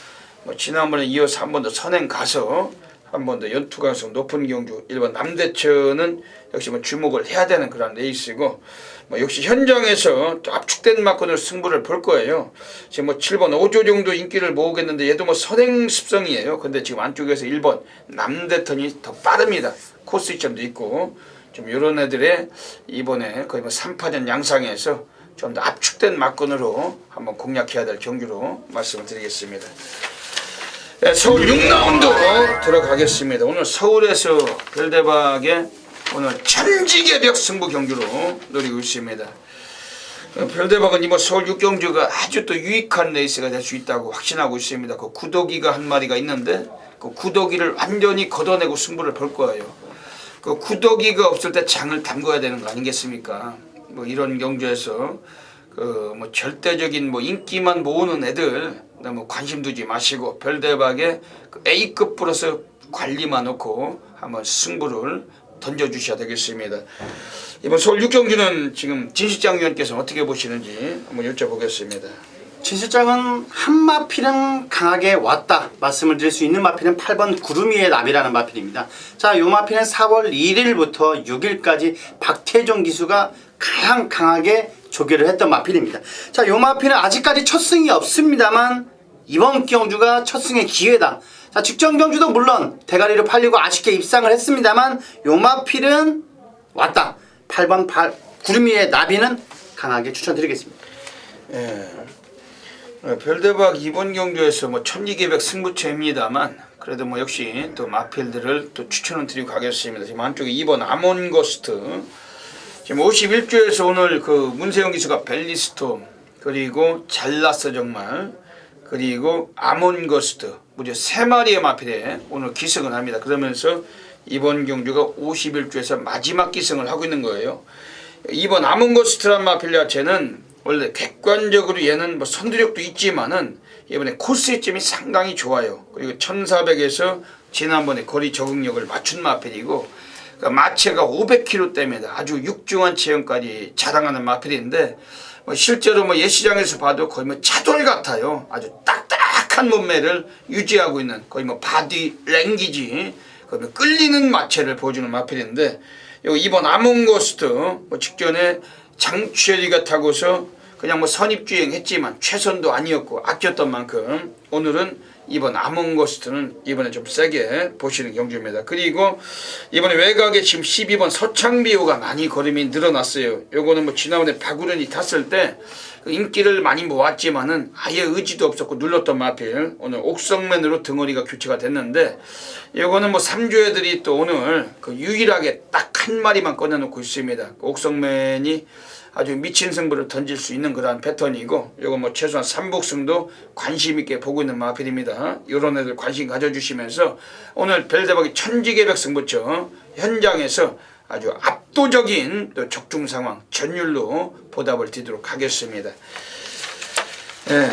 뭐 지난번에 이어서 한 번 더 선행 가서 한 번 더 연투 가능성 높은 경주 1번 남대천은 역시 뭐 주목을 해야 되는 그런 레이스고 뭐 역시 현장에서 또 압축된 마건으로 승부를 볼 거예요. 지금 뭐 7번 5조 정도 인기를 모으겠는데 얘도 뭐 선행 습성이에요. 근데 지금 안쪽에서 1번 남대천이 더 빠릅니다. 코스 이점도 있고 좀 이런 애들의 이번에 거의 뭐 3파전 양상에서 좀 더 압축된 막건으로 한번 공략해야 될 경주로 말씀을 드리겠습니다. 네, 서울 6라운드 들어가겠습니다. 오늘 서울에서 별대박의 오늘 천지개벽 승부 경주로 노리고 있습니다. 별대박은 이번 서울 6경주가 아주 또 유익한 레이스가 될 수 있다고 확신하고 있습니다. 그 구더기가 한 마리가 있는데 그 구더기를 완전히 걷어내고 승부를 볼 거예요. 그 구더기가 없을 때 장을 담궈야 되는 거 아니겠습니까? 뭐 이런 경주에서 그 뭐 절대적인 뭐 인기만 모으는 애들 너무 관심 두지 마시고 별대박의 그 A급 플러스 관리만 놓고 한번 승부를 던져주셔야 되겠습니다. 이번 서울 6경주는 지금 진 실장 위원께서 어떻게 보시는지 한번 여쭤보겠습니다. 진 실장은 한 마필은 강하게 왔다 말씀을 드릴 수 있는 마필은 8번 구름이의 나비라는 마필입니다. 자, 요 마필은 4월 1일부터 6일까지 박태종 기수가 가장 강하게 조교를 했던 마필입니다. 자, 요 마필은 아직까지 첫 승이 없습니다만 이번 경주가 첫 승의 기회다. 자, 직전 경주도 물론 대가리를 팔리고 아쉽게 입상을 했습니다만 요 마필은 왔다. 8번 구름이의 나비는 강하게 추천드리겠습니다. 예. 별대박 이번 경주에서 뭐 천지개벽 승부처입니다만 그래도 뭐 역시 또 마필들을 또 추천을 드리고 가겠습니다. 지금 안쪽에 2번 아몬거스트 지금 51주에서 오늘 그 문세영 기수가 벨리스톰 그리고 잘났어 정말 그리고 아몬거스트 무려 3마리의 마필에 오늘 기승을 합니다. 그러면서 이번 경주가 51주에서 마지막 기승을 하고 있는 거예요. 2번 아몬거스트란 마필 자체는 원래 객관적으로 얘는 뭐 선두력도 있지만은 이번에 코스점이 상당히 좋아요. 그리고 1400에서 지난번에 거리 적응력을 맞춘 마필이고 그러니까 마체가 500kg대입니다. 아주 육중한 체형까지 자랑하는 마필인데 뭐 실제로 뭐 예시장에서 봐도 거의 뭐 차돌 같아요. 아주 딱딱한 몸매를 유지하고 있는 거의 뭐 바디 랭귀지 거의 뭐 끌리는 마체를 보여주는 마필인데 요 이번 아몬거스트 뭐 직전에 장추열이가 타고서 그냥 뭐 선입주행했지만 최선도 아니었고 아꼈던 만큼 오늘은 이번 아몬거스트는 이번에 좀 세게 보시는 경주입니다. 그리고 이번에 외곽에 지금 12번 서창비호가 많이 걸음이 늘어났어요. 요거는 뭐 지난번에 박우련이 탔을 때 인기를 많이 모았지만은 아예 의지도 없었고 눌렀던 마필 오늘 옥성맨으로 등허리가 교체가 됐는데 요거는 뭐 3주 애들이 또 오늘 그 유일하게 딱 한 마리만 꺼내놓고 있습니다. 옥성맨이 아주 미친 승부를 던질 수 있는 그러한 패턴이고, 요거 뭐 최소한 삼복승도 관심 있게 보고 있는 마필입니다. 요런 애들 관심 가져주시면서 오늘 별대박이 천지개벽 승부처 현장에서 아주 압도적인 또 적중 상황 전율로 보답을 드리도록 하겠습니다. 예.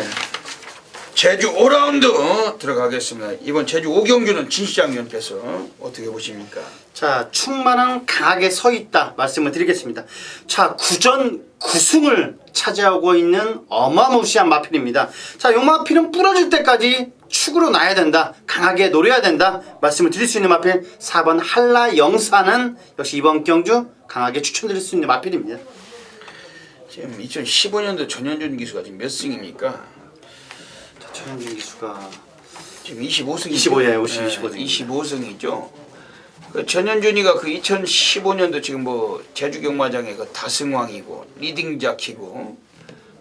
제주 5라운드 들어가겠습니다. 이번 제주 5경주는 진시장 위원께서 어떻게 보십니까? 자, 충만은 강하게 서 있다 말씀을 드리겠습니다. 자, 9전 9승을 차지하고 있는 어마무시한 마필입니다. 자, 요 마필은 부러질 때까지 축으로 놔야 된다, 강하게 노려야 된다 말씀을 드릴 수 있는 마필 4번 한라영사는 역시 이번 경주 강하게 추천드릴 수 있는 마필입니다. 지금 2015년도 전현준 기수가 지금 몇 승입니까? 전현준 기수가 지금 25승이죠. 25승이죠. 그 전현준이가 그 2015년도 지금 뭐 제주 경마장의 그 다승왕이고 리딩 자키고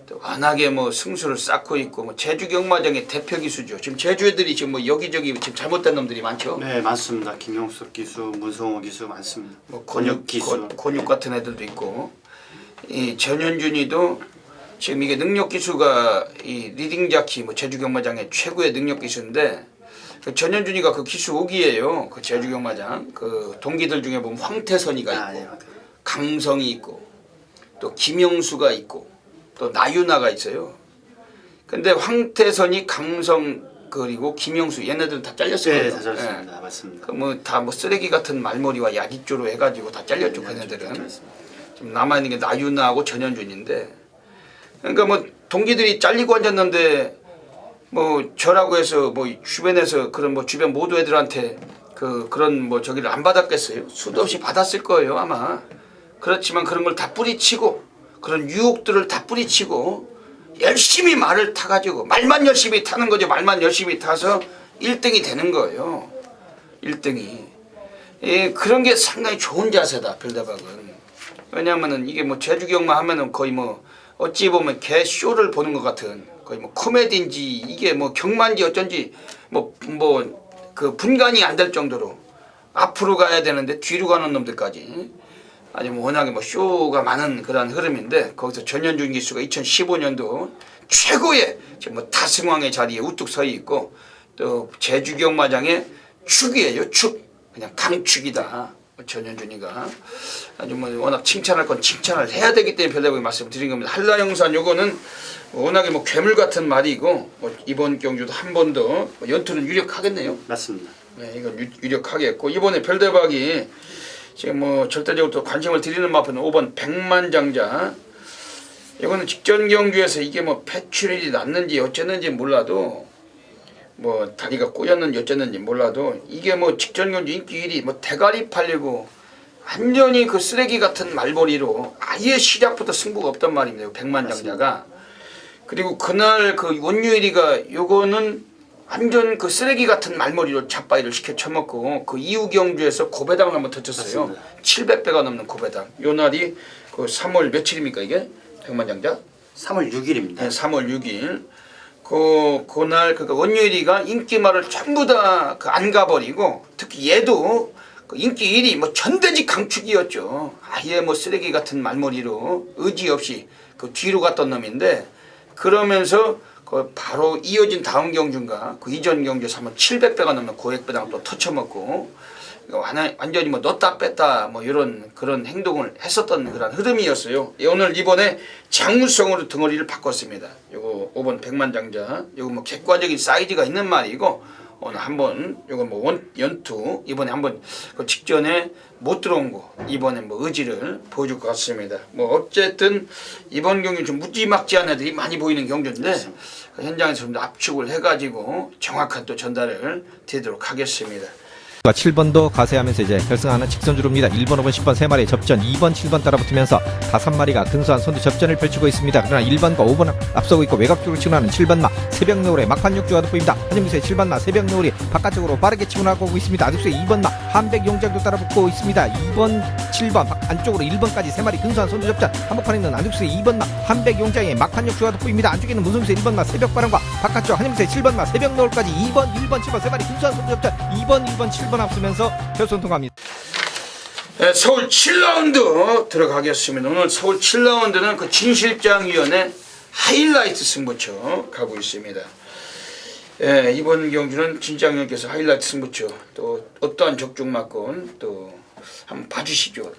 또 워낙에 뭐 승수를 쌓고 있고 뭐 제주 경마장의 대표 기수죠. 지금 제주 애들이 지금 뭐 여기저기 지금 잘못된 놈들이 많죠. 네, 많습니다. 김용석 기수, 문성호 기수 많습니다. 뭐 권육 기수, 권육 같은 애들도 있고, 이 전현준이도 지금 이게 능력 기수가 이 리딩 자키 뭐 제주 경마장의 최고의 능력 기수인데, 그 전현준이가 그 기수 5기예요. 그 제주 경마장 그 동기들 중에 보면 황태선이가 있고, 네. 강성이 있고, 또 김영수가 있고, 또 나윤아가 있어요. 근데 황태선이, 강성 그리고 김영수 얘네들은 다 잘렸어요. 네, 다 잘렸습니다. 네. 맞습니다. 그 뭐 다 뭐 쓰레기 같은 말머리와 야기조로 해가지고 다 잘렸죠. 걔네들은. 지금 남아 있는 게 나윤아하고 전현준인데. 그러니까 뭐 동기들이 잘리고 앉았는데 뭐 저라고 해서 뭐 주변에서 그런 뭐 주변 모두 애들한테 그런 뭐 저기를 안 받았겠어요? 수도 없이 받았을 거예요 아마. 그렇지만 그런 걸 다 뿌리치고 그런 유혹들을 다 뿌리치고 열심히 말을 타가지고 말만 열심히 타는 거죠. 말만 열심히 타서 1등이 되는 거예요. 1등이. 예, 그런 게 상당히 좋은 자세다 별대박은. 왜냐하면은 이게 뭐 제주 경마 하면은 거의 뭐 어찌 보면 개 쇼를 보는 것 같은 거의 뭐 코미디인지 이게 뭐 경마인지 어쩐지 뭐 그 분간이 안 될 정도로 앞으로 가야 되는데 뒤로 가는 놈들까지 아주 뭐 워낙에 뭐 쇼가 많은 그런 흐름인데, 거기서 전현준 기수가 2015년도 최고의 지금 뭐 다승왕의 자리에 우뚝 서 있고, 또 제주 경마장의 축이에요. 축, 그냥 강축이다. 전현준이가 아주 뭐 워낙 칭찬할 건 칭찬을 해야 되기 때문에 별다르게 말씀을 드린 겁니다. 한라영산 요거는 워낙에 뭐 괴물 같은 말이고, 뭐 이번 경주도 한 번 더 연투는 유력하겠네요. 맞습니다. 네, 이건 유력하겠고, 이번에 별대박이 지금 뭐 절대적으로 또 관심을 드리는 마표는 5번 백만장자. 이거는 직전 경주에서 이게 뭐 패출일이 났는지 어쨌는지 몰라도, 뭐 다리가 꼬였는지 어쨌는지 몰라도 이게 뭐 직전 경주 인기 1위 뭐 대가리 팔리고 완전히 그 쓰레기 같은 말벌이로 아예 시작부터 승부가 없단 말입니다. 백만장자가. 그리고 그날 그 원유일이가 요거는 완전 그 쓰레기 같은 말머리로 잡바이를 시켜 쳐먹고 그 이후 경주에서 고배당을 한번 터쳤어요. 맞습니다. 700배가 넘는 고배당. 요 날이 그 3월 며칠입니까 이게? 백만장자? 3월 6일입니다. 네, 3월 6일. 그날 그러니까 원유일이가 인기말을 전부 다 그 안 가버리고, 특히 얘도 그 인기 1위 뭐 전대지 강축이었죠. 아예 뭐 쓰레기 같은 말머리로 의지 없이 그 뒤로 갔던 놈인데, 그러면서 그 바로 이어진 다음 경주인가 그 이전 경주에서 한번 700배가 넘는 고액배당 또 터쳐먹고, 완전히 뭐 넣었다 뺐다 뭐 이런 그런 행동을 했었던 그런 흐름이었어요. 오늘 이번에 장물성으로 덩어리를 바꿨습니다. 요거 5번 백만장자, 요거 뭐 객관적인 사이즈가 있는 말이고, 오늘 한번 요거 뭐 연투 이번에 한번 그 직전에 못 들어온 거 이번에 뭐 의지를 보여줄 것 같습니다. 뭐 어쨌든 이번 경기 좀 무지막지한 애들이 많이 보이는 경주인데, 그 현장에서 좀 압축을 해가지고 정확한 또 전달을 드리도록 하겠습니다. 7번도 가세하면서 이제 결승하는 직선주로입니다. 1번, 5번, 10번 3마리 접전, 2번, 7번 따라붙으면서 5마리가 근소한 선두 접전을 펼치고 있습니다. 그러나 1번과 5번 앞서고 있고 외곽쪽으로 치고 나는 7번마 새벽 노을의 막판 육주가 돋보입니다. 한정기세 7번마 새벽 노을이 바깥쪽으로 빠르게 치고 나가고 있습니다. 아득수의 2번마 한백 용장도 따라붙고 있습니다. 2번, 7번 안쪽으로 1번까지 3마리 근소한 선두 접전, 한복판에 있는 안득수의 2번마 한백 용장의 막판 육주가 돋보입니다. 안쪽에는 문성수의 1번마 새벽 바람과 바깥쪽 한정기세 7번마 새벽 노을까지 2번, 1번, 7번 3마리 근소한 선두 접전, 2번, 1번, 7번 앞서면서 결선 통과합니다. 네, 서울 7라운드 들어가겠습니다. 오늘 서울 7라운드는 그 진실장위원회 하이라이트 승부처 가고 있습니다. 예, 이번 경주는 진실장위원께서 하이라이트 승부처 또 어떠한 적중마건 또 한번 봐주시죠.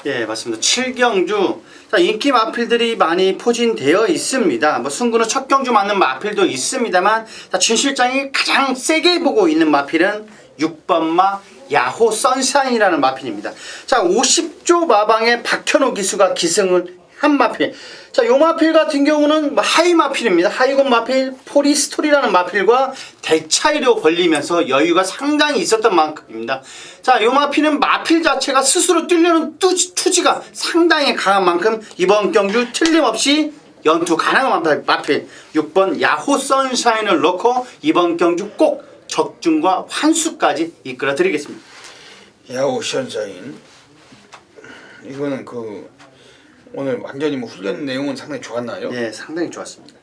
예, 맞습니다. 7경주. 자, 인기 마필들이 많이 포진되어 있습니다. 뭐 승부는 첫 경주 맞는 마필도 있습니다만, 자, 진 실장이 가장 세게 보고 있는 마필은 6번마 야호 선샤인이라는 마필입니다. 자, 50조 마방에 박현호 기수가 기승을 한 마필. 자, 요 마필 같은 경우는 뭐 하이 마필입니다. 하이곤 마필, 포리스토리라는 마필과 대차이로 걸리면서 여유가 상당히 있었던 만큼입니다. 자, 요 마필은 마필 자체가 스스로 뛰려는 투지가 상당히 강한 만큼 이번 경주 틀림없이 연투 가능한 마필 6번 야호 선샤인을 넣고 이번 경주 꼭 적중과 환수까지 이끌어 드리겠습니다. 야호 선샤인 이거는 오늘 완전히 뭐 훈련 내용은 상당히 좋았나요? 예, 상당히 좋았습니다.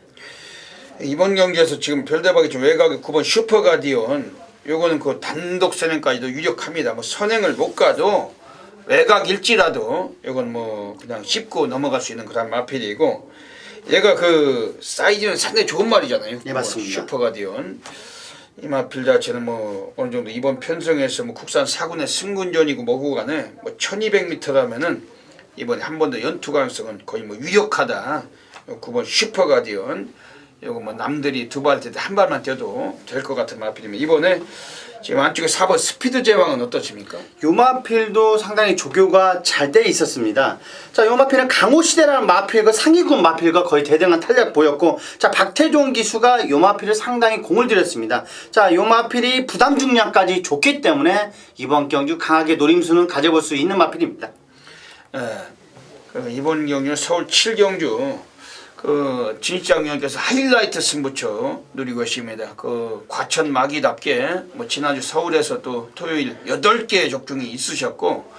이번 경기에서 지금 별대박이 좀 외곽의 9번 슈퍼가디언 요거는 그 단독 선행까지도 유력합니다. 뭐 선행을 못 가도 외곽일지라도 요건 뭐 그냥 씹고 넘어갈 수 있는 그런 마필이고 얘가 그 사이즈는 상당히 좋은 말이잖아요. 예, 맞습니다. 슈퍼가디언 이 마필 자체는 뭐 어느 정도 이번 편성에서 뭐 국산 4군의 승군전이고 뭐고 간에 뭐 1200m라면은 이번에 한 번 더 연투 가능성은 거의 뭐 유력하다. 9번 슈퍼가디언 요거 뭐 남들이 두 발 때 한 발만 뛰어도 될 것 같은 마필이면 이번에 지금 안쪽에 4번 스피드 제왕은 어떠십니까? 요 마필도 상당히 조교가 잘 돼 있었습니다. 자, 요 마필은 강호시대라는 마필과 상위군 마필과 거의 대등한 탄력 보였고, 자, 박태종 기수가 요 마필을 상당히 공을 들였습니다. 자, 요 마필이 부담 중량까지 좋기 때문에 이번 경주 강하게 노림수는 가져볼 수 있는 마필입니다. 이번 경기는 서울 7경주 그 진실장위원께서 하이라이트 승부처 누리고 있습니다. 그 과천 마기답게 뭐 지난주 서울에서 또 토요일 8개의 적중이 있으셨고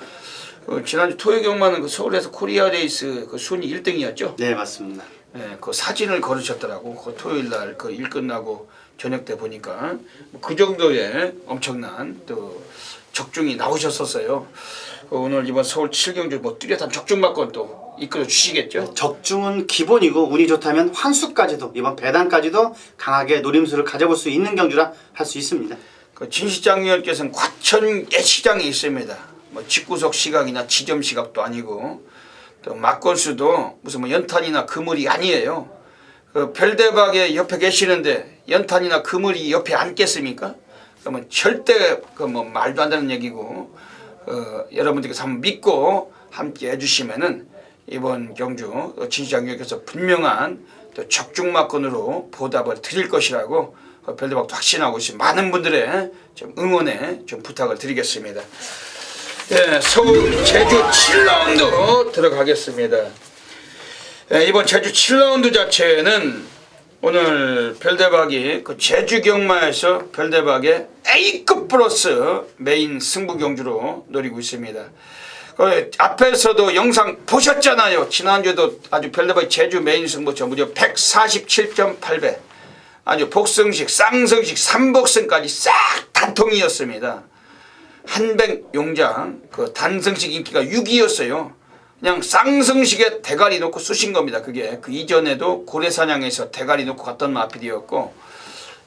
지난주 토요 경마는 그 서울에서 코리아 레이스 그 순위 1등이었죠. 네, 맞습니다. 그 사진을 걸으셨더라고. 그 토요일 날 그 일 끝나고 저녁 때 보니까 그 정도의 엄청난 또 적중이 나오셨었어요. 오늘 이번 서울 7경주 뭐 뚜렷한 적중마건 또 이끌어 주시겠죠? 적중은 기본이고 운이 좋다면 환수까지도 이번 배당까지도 강하게 노림수를 가져볼 수 있는 경주라 할 수 있습니다. 그 진실장위원께서는 과천 예시장에 있습니다. 뭐 직구석 시각이나 지점 시각도 아니고 또 막건수도 무슨 뭐 연탄이나 그물이 아니에요. 그 별대박의 옆에 계시는데 연탄이나 그물이 옆에 앉겠습니까? 그러면 절대 그 뭐 말도 안 되는 얘기고 여러분들께서 한번 믿고 함께 해주시면은 이번 경주 진실장위원께서 분명한 또 적중마건으로 보답을 드릴 것이라고 별대박도 확신하고 있습니다. 많은 분들의 좀 응원에 좀 부탁을 드리겠습니다. 예, 서울 제주 7라운드 들어가겠습니다. 예, 이번 제주 7라운드 자체는 오늘 별대박이 그 제주 경마에서 별대박의 A급 플러스 메인 승부 경주로 노리고 있습니다. 앞에서도 영상 보셨잖아요. 지난주에도 아주 별대박이 제주 메인 승부처 무려 147.8배 아주 복승식, 쌍승식, 삼복승까지 싹 단통이었습니다. 한백 용장 그 단승식 인기가 6위였어요. 그냥 쌍승식에 대가리 놓고 쑤신 겁니다. 그게 그 이전에도 고래사냥에서 대가리 놓고 갔던 마필이었고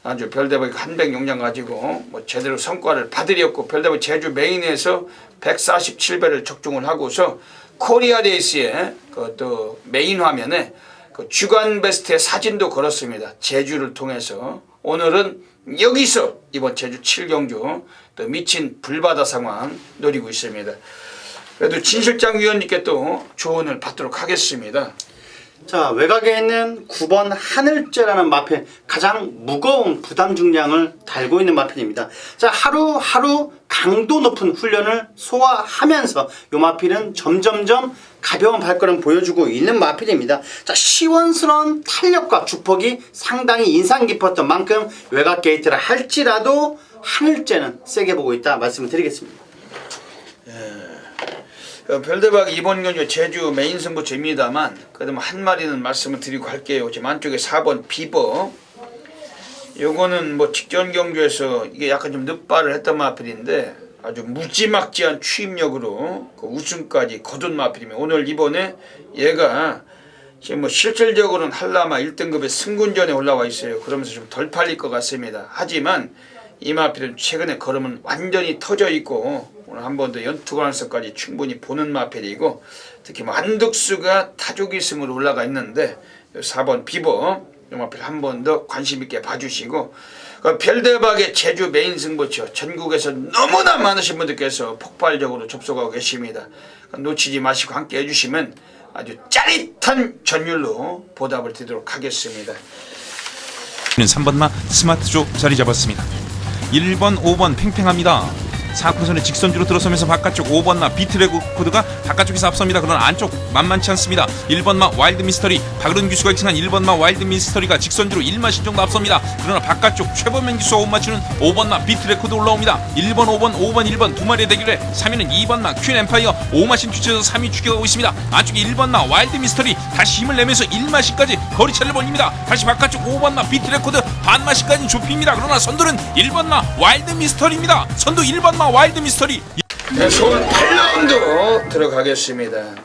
아주 별대박이 한백 용장 가지고 뭐 제대로 성과를 받으렸고 별대박 제주 메인에서 147배를 적중을 하고서 코리아 레이스에 그 또 메인 화면에 그 주간 베스트의 사진도 걸었습니다. 제주를 통해서 오늘은 여기서 이번 제주 7경주 또 미친 불바다 상황 노리고 있습니다. 그래도 진실장위원님께 또 조언을 받도록 하겠습니다. 자, 외곽에 있는 9번 하늘째라는 마필, 가장 무거운 부담 중량을 달고 있는 마필입니다. 자, 하루하루 강도 높은 훈련을 소화하면서 이 마필은 점점점 가벼운 발걸음 보여주고 있는 마필입니다. 자, 시원스러운 탄력과 주폭이 상당히 인상 깊었던 만큼 외곽 게이트를 할지라도 하늘째는 세게 보고 있다 말씀을 드리겠습니다. 별대박 이번 경주 제주 메인 승부처입니다만 그래도 한 마리는 말씀을 드리고 할게요. 지금 안쪽에 4번 비버 요거는 뭐 직전 경주에서 이게 약간 좀 늦발을 했던 마필인데 아주 무지막지한 추임력으로 그 우승까지 거둔 마필이며 오늘 이번에 얘가 지금 뭐 실질적으로는 한라마 1등급의 승군전에 올라와 있어요. 그러면서 좀 덜 팔릴 것 같습니다. 하지만 이 마필은 최근에 걸으면 완전히 터져 있고 오늘 한 번 더 연투 가능성까지 충분히 보는 마필이고 특히 뭐 한득수가 타조기승으로 올라가 있는데 4번 비버 이 마필 한 번 더 관심 있게 봐주시고 그 별대박의 제주 메인 승부처 전국에서 너무나 많으신 분들께서 폭발적으로 접속하고 계십니다. 놓치지 마시고 함께 해주시면 아주 짜릿한 전율로 보답을 드리도록 하겠습니다. 3번마 스마트조 자리 잡았습니다. 1번, 5번 팽팽합니다. 4코선의 직선주로 들어서면서 바깥쪽 5번마 비트레코드가 바깥쪽에서 앞섭니다. 그러나 안쪽 만만치 않습니다. 1번마 와일드 미스터리 박은 기수가 익승한 1번마 와일드 미스터리가 직선주로 1마신 정도 앞섭니다. 그러나 바깥쪽 최범현 기수와 못 맞추는 5번마 비트레코드 올라옵니다. 1번, 5번, 5번, 1번 두 마리의 대결에 3위는 2번마 퀸 엠파이어 5마신 뒤쳐서 3위 추격하고 있습니다. 안쪽에 1번마 와일드 미스터리 다시 힘을 내면서 1마신까지 거리차를 벌립니다. 다시 바깥쪽 5번마 비트레코드 반마신까지 좁힙니다. 그러나 선두는 1번마 와일드 미스터리입니다. 선두 1번마 와일드 미스터리. 네, 서울 8라운드 들어가겠습니다.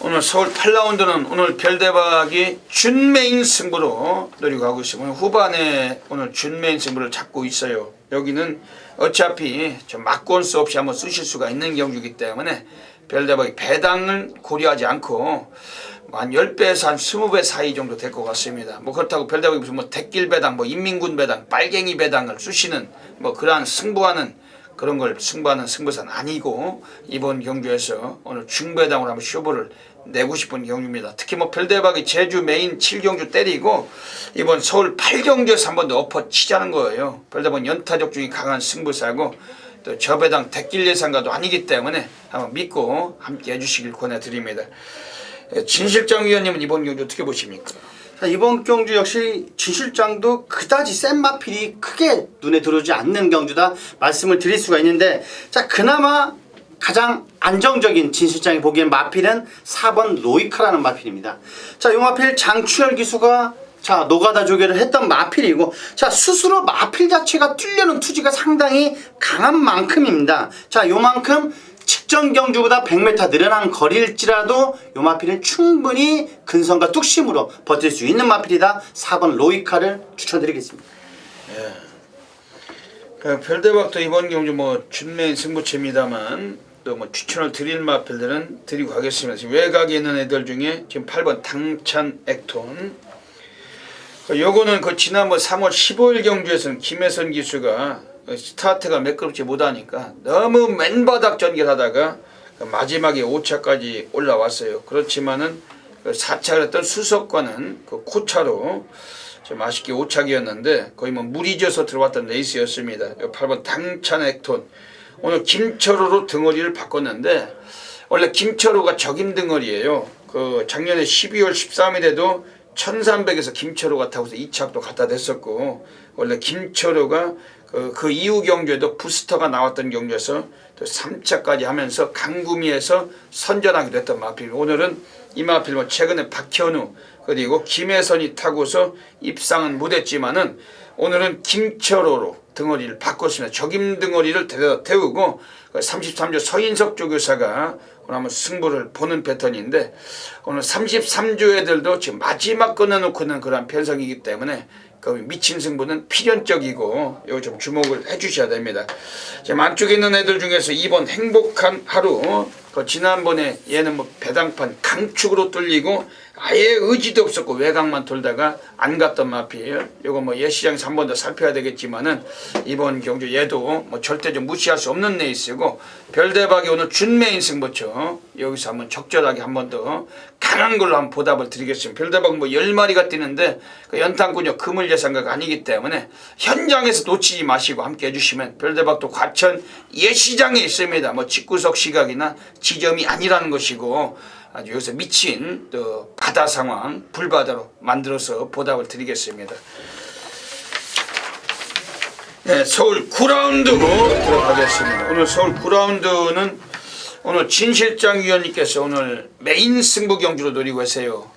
오늘 서울 8라운드는 오늘 별대박이 준메인 승부로 노리고 가고 있습니다. 후반에 오늘 준메인 승부를 잡고 있어요. 여기는 어차피 좀 막권 수 없이 한번 쓰실 수가 있는 경주이기 때문에 별대박이 배당을 고려하지 않고 한 10배에서 한 20배 사이 정도 될 것 같습니다. 뭐 그렇다고 별대박이 무슨 뭐 대길 배당, 뭐 인민군 배당, 빨갱이 배당을 쓰시는 뭐 그러한 승부하는 그런 걸 승부하는 승부사는 아니고 이번 경주에서 오늘 중배당으로 한번 쇼부를 내고 싶은 경주입니다. 특히 뭐 별대박이 제주 메인 7경주 때리고 이번 서울 8경주에서 한 번 더 엎어 치자는 거예요. 별대박은 연타적 중이 강한 승부사고 또 저배당 대길 예상가도 아니기 때문에 한번 믿고 함께 해주시길 권해드립니다. 진 실장 위원님은 이번 경주 어떻게 보십니까? 자, 이번 경주 역시 진 실장도 그다지 센 마필이 크게 눈에 들어오지 않는 경주다 말씀을 드릴 수가 있는데 자 그나마 가장 안정적인 진 실장이 보기엔 마필은 4번 로이카라는 마필입니다. 자, 이 마필 장추열 기수가 자 노가다 조개를 했던 마필이고 자 스스로 마필 자체가 뚫려는 투지가 상당히 강한 만큼입니다. 자 요만큼 직전 경주보다 100m 늘어난 거리일지라도 요 마필은 충분히 근성과 뚝심으로 버틸 수 있는 마필이다. 4번 로이카를 추천드리겠습니다. 별대박도 이번 경주 뭐 준메인 승부처입니다만 또 뭐 추천을 드릴 마필들은 드리고 가겠습니다. 지금 외곽에 있는 애들 중에 지금 8번 당찬 액톤 요거는 그 지난번 3월 15일 경주에서는 김혜선 기수가 스타트가 매끄럽지 못하니까 너무 맨바닥 전개하다가 마지막에 5차까지 올라왔어요. 그렇지만은 4차를 했던 수석과는 그 코차로 좀 아쉽게 5차기였는데 거의 뭐 물이 져서 들어왔던 레이스였습니다. 8번 당찬 액톤 오늘 김철호로 등어리를 바꿨는데 원래 김철호가 적임 등어리예요. 그 작년에 12월 13일에도 1300에서 김철호가 타고서 2착도 갖다 댔었고 원래 김철호가 그 이후 경주에도 부스터가 나왔던 경주에서 또 3차까지 하면서 강구미에서 선전하기도 했던 마필. 오늘은 이 마필 뭐 최근에 박현우 그리고 김혜선이 타고서 입상은 못했지만은 오늘은 김철호로 등어리를 바꿨습니다. 적임 등어리를 태우고 33조 서인석 조교사가 오늘 한번 승부를 보는 패턴인데 오늘 33조 애들도 지금 마지막 끊어놓고는 그런 편성이기 때문에 그 미친 승부는 필연적이고 이거 좀 주목을 해주셔야 됩니다. 지금 안쪽에 있는 애들 중에서 2번 행복한 하루 그 지난번에 얘는 뭐 배당판 강축으로 뚫리고 아예 의지도 없었고 외곽만 돌다가 안 갔던 마필. 요거 뭐 예시장에서 한 번 더 살펴야 되겠지만은 이번 경주 얘도 뭐 절대 좀 무시할 수 없는 레이스고 별대박이 오늘 준메인 승부처 여기서 한번 적절하게 한 번 더 강한 걸로 한번 보답을 드리겠습니다. 별대박 뭐 10마리가 뛰는데 그 연탄군요 그물 예상가가 아니기 때문에 현장에서 놓치지 마시고 함께 해주시면 별대박도 과천 예시장에 있습니다. 뭐 직구석 시각이나 지점이 아니라는 것이고 아주 여기서 미친 또 바다 상황 불바다로 만들어서 보답을 드리겠습니다. 네, 서울 9라운드로 들어가겠습니다. 오늘 서울 9라운드는 오늘 진 실장 위원님께서 오늘 메인 승부 경주로 노리고 계세요.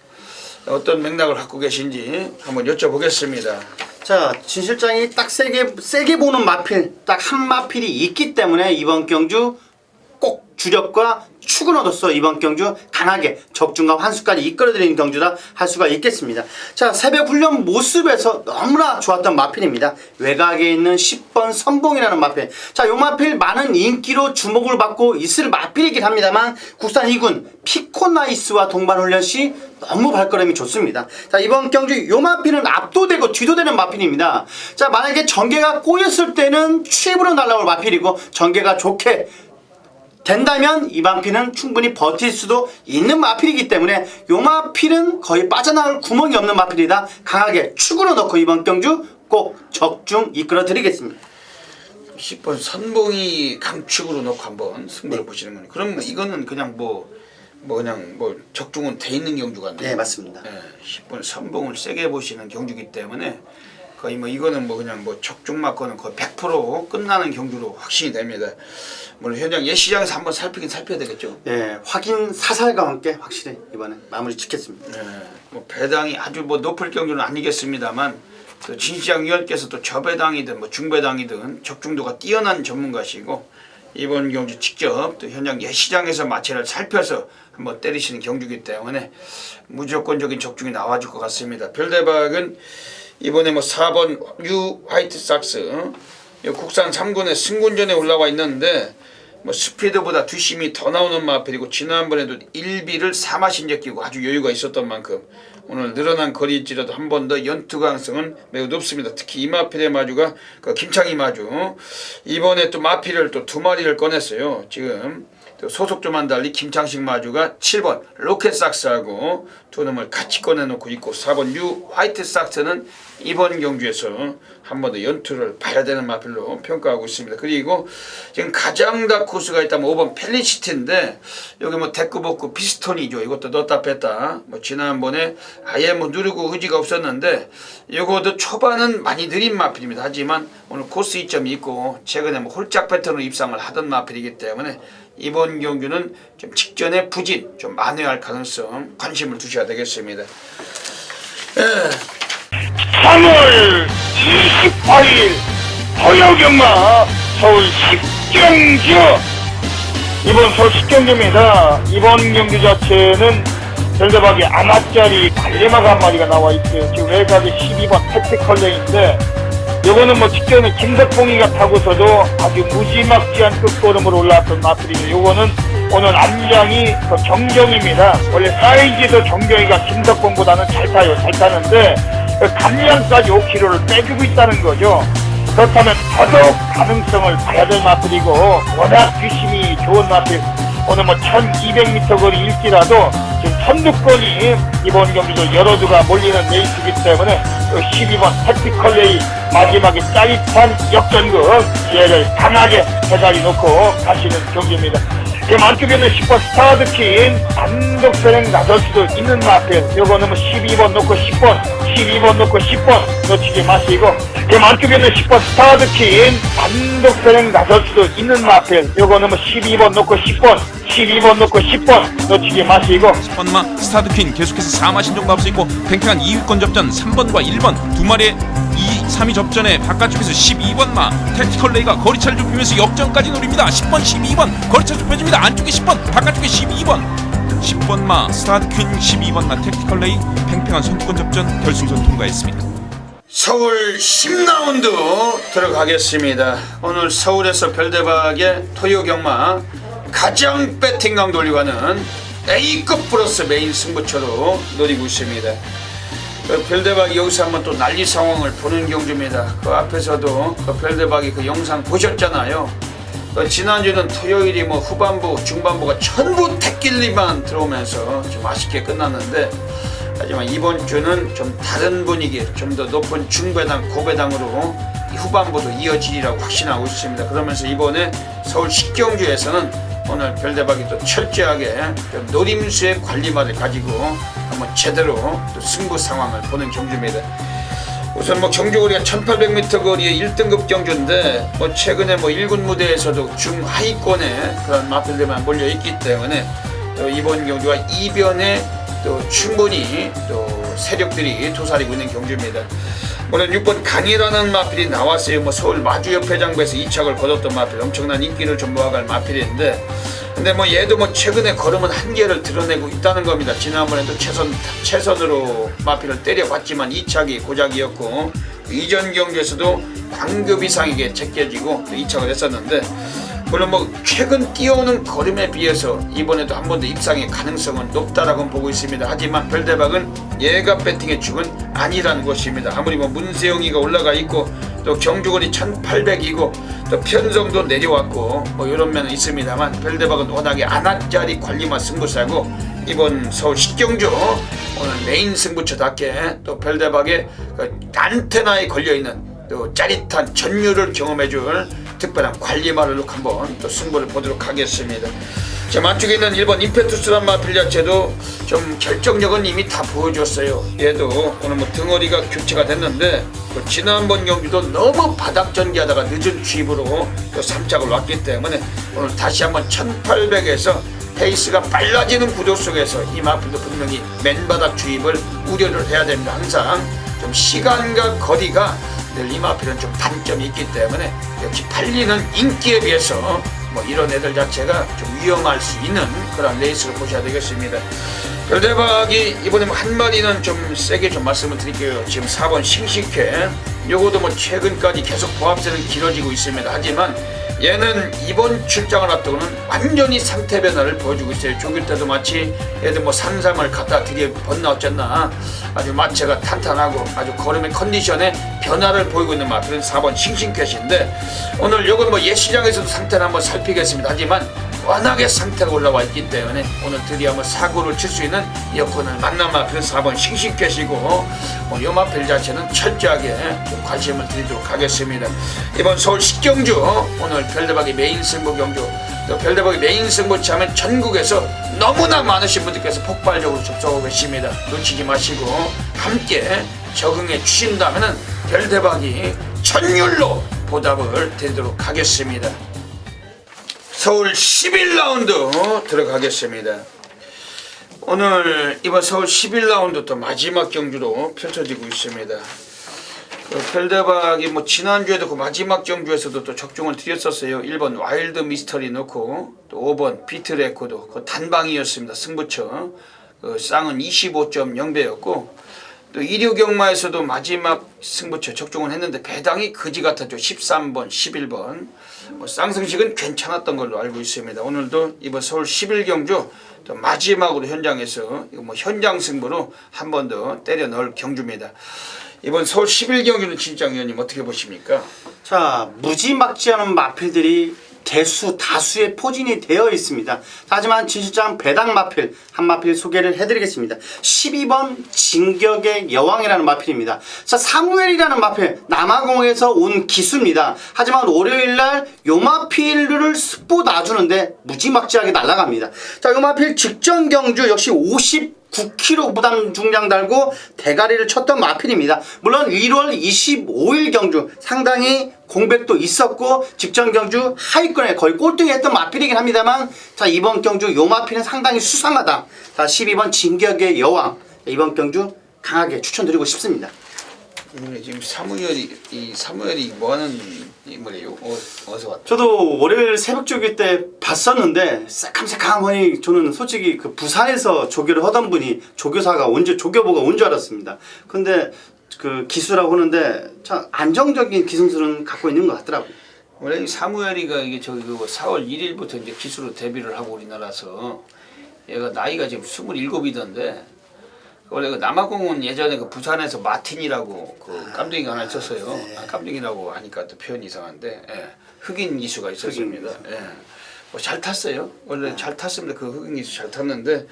어떤 맥락을 갖고 계신지 한번 여쭤보겠습니다. 자, 진 실장이 딱 세게 보는 마필, 딱 한 마필이 있기 때문에 이번 경주 꼭 주력과 축으로서 이번 경주 강하게 적중과 환수까지 이끌어드리는 경주다 할 수가 있겠습니다. 자, 새벽 훈련 모습에서 너무나 좋았던 마필입니다. 외곽에 있는 10번 선봉이라는 마필. 자, 요 마필 많은 인기로 주목을 받고 있을 마필이긴 합니다만 국산 2군 피코나이스와 동반 훈련 시 너무 발걸음이 좋습니다. 자, 이번 경주 요 마필은 압도되고 뒤도되는 마필입니다. 자, 만약에 전개가 꼬였을 때는 취입으로 날아올 마필이고 전개가 좋게 된다면 이 마필은 충분히 버틸 수도 있는 마필이기 때문에 요 마필은 거의 빠져나올 구멍이 없는 마필이다. 강하게 축으로 넣고 이번 경주 꼭 적중 이끌어 드리겠습니다. 10번 선봉이 강축으로 넣고 한번 승부를 보시는 거니. 그럼 이거는 그냥 그냥 적중은 돼 있는 경주가 네, 맞습니다. 10번 선봉을 세게 보시는 경주기 때문에 거의 이거는 그냥 적중 맞고는 거의 100% 끝나는 경주로 확신이 됩니다. 물론 현장 예시장에서 한번 살펴야 되겠죠. 네, 확인 사살과 함께 확실히 이번에 마무리 짓겠습니다. 네, 배당이 아주 높을 경주는 아니겠습니다만 또 진시장 위원께서 또 저배당이든 중배당이든 적중도가 뛰어난 전문가시고 이번 경주 직접 또 현장 예시장에서 마체를 살펴서 한번 때리시는 경주이기 때문에 무조건적인 적중이 나와줄 것 같습니다. 별대박은 이번에 4번 뉴 화이트삭스 국산 3군의 승군전에 올라와 있는데 스피드보다 뒷심이 더 나오는 마필이고 지난번에도 1비를 4마신제 끼고 아주 여유가 있었던 만큼 오늘 늘어난 거리일지라도 한 번 더 연투 가능성은 매우 높습니다. 특히 이 마필의 마주가 김창희 마주 이번에 또 마필을 또 2마리를 꺼냈어요. 지금 소속조만 달리 김창식 마주가 7번 로켓삭스하고 두 놈을 같이 꺼내놓고 있고 4번 뉴 화이트삭스는 이번 경주에서 한 번 더 연투를 봐야 되는 마필로 평가하고 있습니다. 그리고 지금 가장 다 코스가 있다면 5번 펠리시티인데 여기 데크복구 피스톤이죠. 이것도 넣었다 뺐다. 지난번에 아예 누르고 의지가 없었는데 이것도 초반은 많이 느린 마필입니다. 하지만 오늘 코스 이점이 있고 최근에 홀짝 패턴으로 입상을 하던 마필이기 때문에 이번 경주는 좀 직전에 부진 좀 만회할 가능성 관심을 두셔야 되겠습니다. 3월 28일 토요경마 서울 10경주 이번 서울 10경주입니다. 이번 경주 자체는 별대박이 아마짜리 달레마가 한 마리가 나와 있어요. 지금 외곽이 12번 택티컬레인데 요거는 직전에 김덕봉이가 타고서도 아주 무지막지한 끝걸음으로 올라왔던 마필이고 요거는 오늘 암장이 정경입니다. 원래 사이즈도 정경이가 김덕봉보다는 잘 타는데 감량까지 5kg를 빼주고 있다는 거죠. 그렇다면 더더욱 가능성을 봐야 될 마필이고 워낙 뒷심이 좋은 마필 오늘 1200m 거리일지라도 지금 선두권이 이번 경기도 여러 두가 몰리는 레이스이기 때문에 12번 택티컬레이 마지막에 짜릿한 역전극 얘를 강하게 배달이 놓고 가시는 경기입니다. 그 안쪽에는 10번 스타드킨 단독선행 나설 수도 있는 마필 요거는 12번 놓고 10번 12번 놓고 10번 놓치지 마시고 그 안쪽에는 10번 스타드킨 단독선행 나설 수도 있는 마필 요거는 12번 놓고 10번 12번 놓고 10번 놓치지 마시고 10번마 스타드퀸 계속해서 4마신 정도 앞서 있고 팽팽한 2위권 접전 3번과 1번 두 마리의 2, 3위 접전에 바깥쪽에서 12번마 택티컬레이가 거리차를 좁히면서 역전까지 노립니다. 10번 12번 거리차 좁혀집니다. 안쪽에 10번 바깥쪽에 12번 10번마 스타드퀸 12번마 택티컬레이 팽팽한 선두권 접전 결승선 통과했습니다. 서울 10라운드 들어가겠습니다. 오늘 서울에서 별대박의 토요경마 가장 배팅강 돌리고가는 A급 플러스 메인 승부처로 노리고 있습니다. 별대박이 여기서 한번 또 난리 상황을 보는 경주입니다. 그 앞에서도 별대박이 그 영상 보셨잖아요. 지난주는 토요일이 후반부 중반부가 전부 택길리만 들어오면서 좀 아쉽게 끝났는데 하지만 이번 주는 좀 다른 분위기 좀 더 높은 중배당 고배당으로 후반부도 이어지리라고 확신하고 있습니다. 그러면서 이번에 서울 10경주에서는 오늘 별대박이 또 철저하게 좀 노림수의 관리만을 가지고 한번 제대로 또 승부 상황을 보는 경주입니다. 우선 경주거리가 1800m 거리의 1등급 경주인데 최근에 1군 무대에서도 중하위권에 그런 마필들만 몰려있기 때문에 또 이번 경주가 이변에 또 충분히 또 세력들이 도사리고 있는 경주입니다. 오늘 6번 강이라는 마필이 나왔어요. 뭐 서울 마주협회장부에서 2착을 거뒀던 마필, 엄청난 인기를 좀 모아갈 마필인데, 근데 뭐 얘도 뭐 최근에 걸음은 한계를 드러내고 있다는 겁니다. 지난번에도 최선으로 마필을 때려봤지만 2착이 고작이었고, 이전 경기에서도 광급 이상에게 제껴지고 2착을 했었는데, 물론 뭐 최근 뛰어오는 걸음에 비해서 이번에도 한 번 더 입상의 가능성은 높다라고 보고 있습니다. 하지만 별대박은 예가 배팅의 축은 아니라는 것입니다. 아무리 뭐 문세영이가 올라가 있고 또 경주권이 1800이고 또 편성도 내려왔고 뭐 이런 면은 있습니다만, 별대박은 워낙에 안압짜리 관리만 승부사고, 이번 서울 식경주 오늘 메인 승부처답게 또 별대박의 그 안테나에 걸려있는 또 짜릿한 전율을 경험해줄 특별한 관리마를 한번 또 승부를 보도록 하겠습니다. 자, 만쪽에 있는 1번 임페투스란 마필 자체도 좀 결정력은 이미 다 보여줬어요. 얘도 오늘 뭐 등어리가 교체가 됐는데, 그 지난번 경기도 너무 바닥 전개하다가 늦은 취입으로 또 3착을 왔기 때문에 오늘 다시 한번 1800에서 페이스가 빨라지는 구조 속에서 이 마필도 분명히 맨바닥 주입을 우려를 해야 됩니다. 항상 좀 시간과 거리가 늘 이 마필은 좀 단점이 있기 때문에 역시 팔리는 인기에 비해서 뭐 이런 애들 자체가 좀 위험할 수 있는 그런 레이스를 보셔야 되겠습니다. 별대박이 이번에 뭐 한 마리는 좀 세게 좀 말씀을 드릴게요. 지금 4번 싱싱캐, 요거도 뭐 최근까지 계속 보합세는 길어지고 있습니다. 하지만 얘는 이번 출장을 앞두고는 완전히 상태 변화를 보여주고 있어요. 조길 때도 마치 얘들 뭐 산삼을 갖다 들여 건너왔잖나. 아주 마체가 탄탄하고 아주 걸음의 컨디션에 변화를 보이고 있는 마필은 4번 싱싱캣인데, 오늘 요건 뭐 예시장에서도 상태를 한번 살피겠습니다. 하지만 워낙에 상태가 올라와 있기 때문에 오늘 드디어 한번 사고를 칠 수 있는 여건을 만난 마필은 4번 싱싱캣이고, 요 마필 자체는 철저하게 좀 관심을 드리도록 하겠습니다. 이번 서울 식경주 오늘 별대박의 메인 승부 경주, 또 별대박의 메인 승부치 하면 전국에서 너무나 많으신 분들께서 폭발적으로 접속하고 계십니다. 놓치지 마시고 함께 적응해 주신다면 별대박이 천율로 보답을 드리도록 하겠습니다. 서울 11라운드 들어가겠습니다. 오늘 이번 서울 11라운드 또 마지막 경주로 펼쳐지고 있습니다. 그 별대박이 뭐 지난주에도 그 마지막 경주에서도 또 적중을 드렸었어요. 1번 와일드 미스터리 넣고 또 5번 비트 레코드 그 단방이었습니다. 승부처 그 쌍은 25.0배였고, 또 1류 경마에서도 마지막 승부처 적중을 했는데 배당이 그지 같았죠. 13번, 11번. 뭐 쌍승식은 괜찮았던 걸로 알고 있습니다. 오늘도 이번 서울 11경주 또 마지막으로 현장에서 이거 뭐 현장 승부로 한 번 더 때려 넣을 경주입니다. 이번 서울 11경주는 진장 위원님 어떻게 보십니까? 자, 무지막지하는 마필들이 다수의 포진이 되어 있습니다. 하지만 진실장 배당 마필 한 마필 소개를 해드리겠습니다. 12번 진격의 여왕이라는 마필입니다. 자, 사무엘이라는 마필 남아공에서 온 기수입니다. 하지만 월요일날 요 마필을 스포 놔주는데 무지막지하게 날아갑니다. 자, 요 마필 직전 경주 역시 59kg 부담 중량 달고 대가리를 쳤던 마필입니다. 물론 1월 25일 경주 상당히 공백도 있었고 직전 경주 하위권에 거의 꼴등이 했던 마필이긴 합니다만, 자, 이번 경주 요 마필은 상당히 수상하다. 자, 12번 진격의 여왕 이번 경주 강하게 추천드리고 싶습니다. 지금 사무엘이 뭐하는 인물이에요? 어디서 왔죠? 저도 월요일 새벽 조교 때 봤었는데 새캄새캄하니 저는 솔직히 그 부산에서 조교를 하던 분이 조교사가 조교보가 온 줄 알았습니다. 근데 그 기수라고 하는데 참 안정적인 기승술은 갖고 있는 것 같더라고요. 원래 이 사무엘이가 이게 저기 그 4월 1일부터 이제 기수로 데뷔를 하고 우리나라서, 얘가 나이가 지금 27이던데, 원래 그 남아공은 예전에 그 부산에서 마틴이라고 그 깜둥이가 하나 있었어요. 네. 깜둥이라고 하니까 또 표현이 이상한데, 예. 흑인 기수가 있었습니다. 예. 뭐 잘 탔어요. 원래 잘 탔습니다. 그 흑인 기수 잘 탔는데,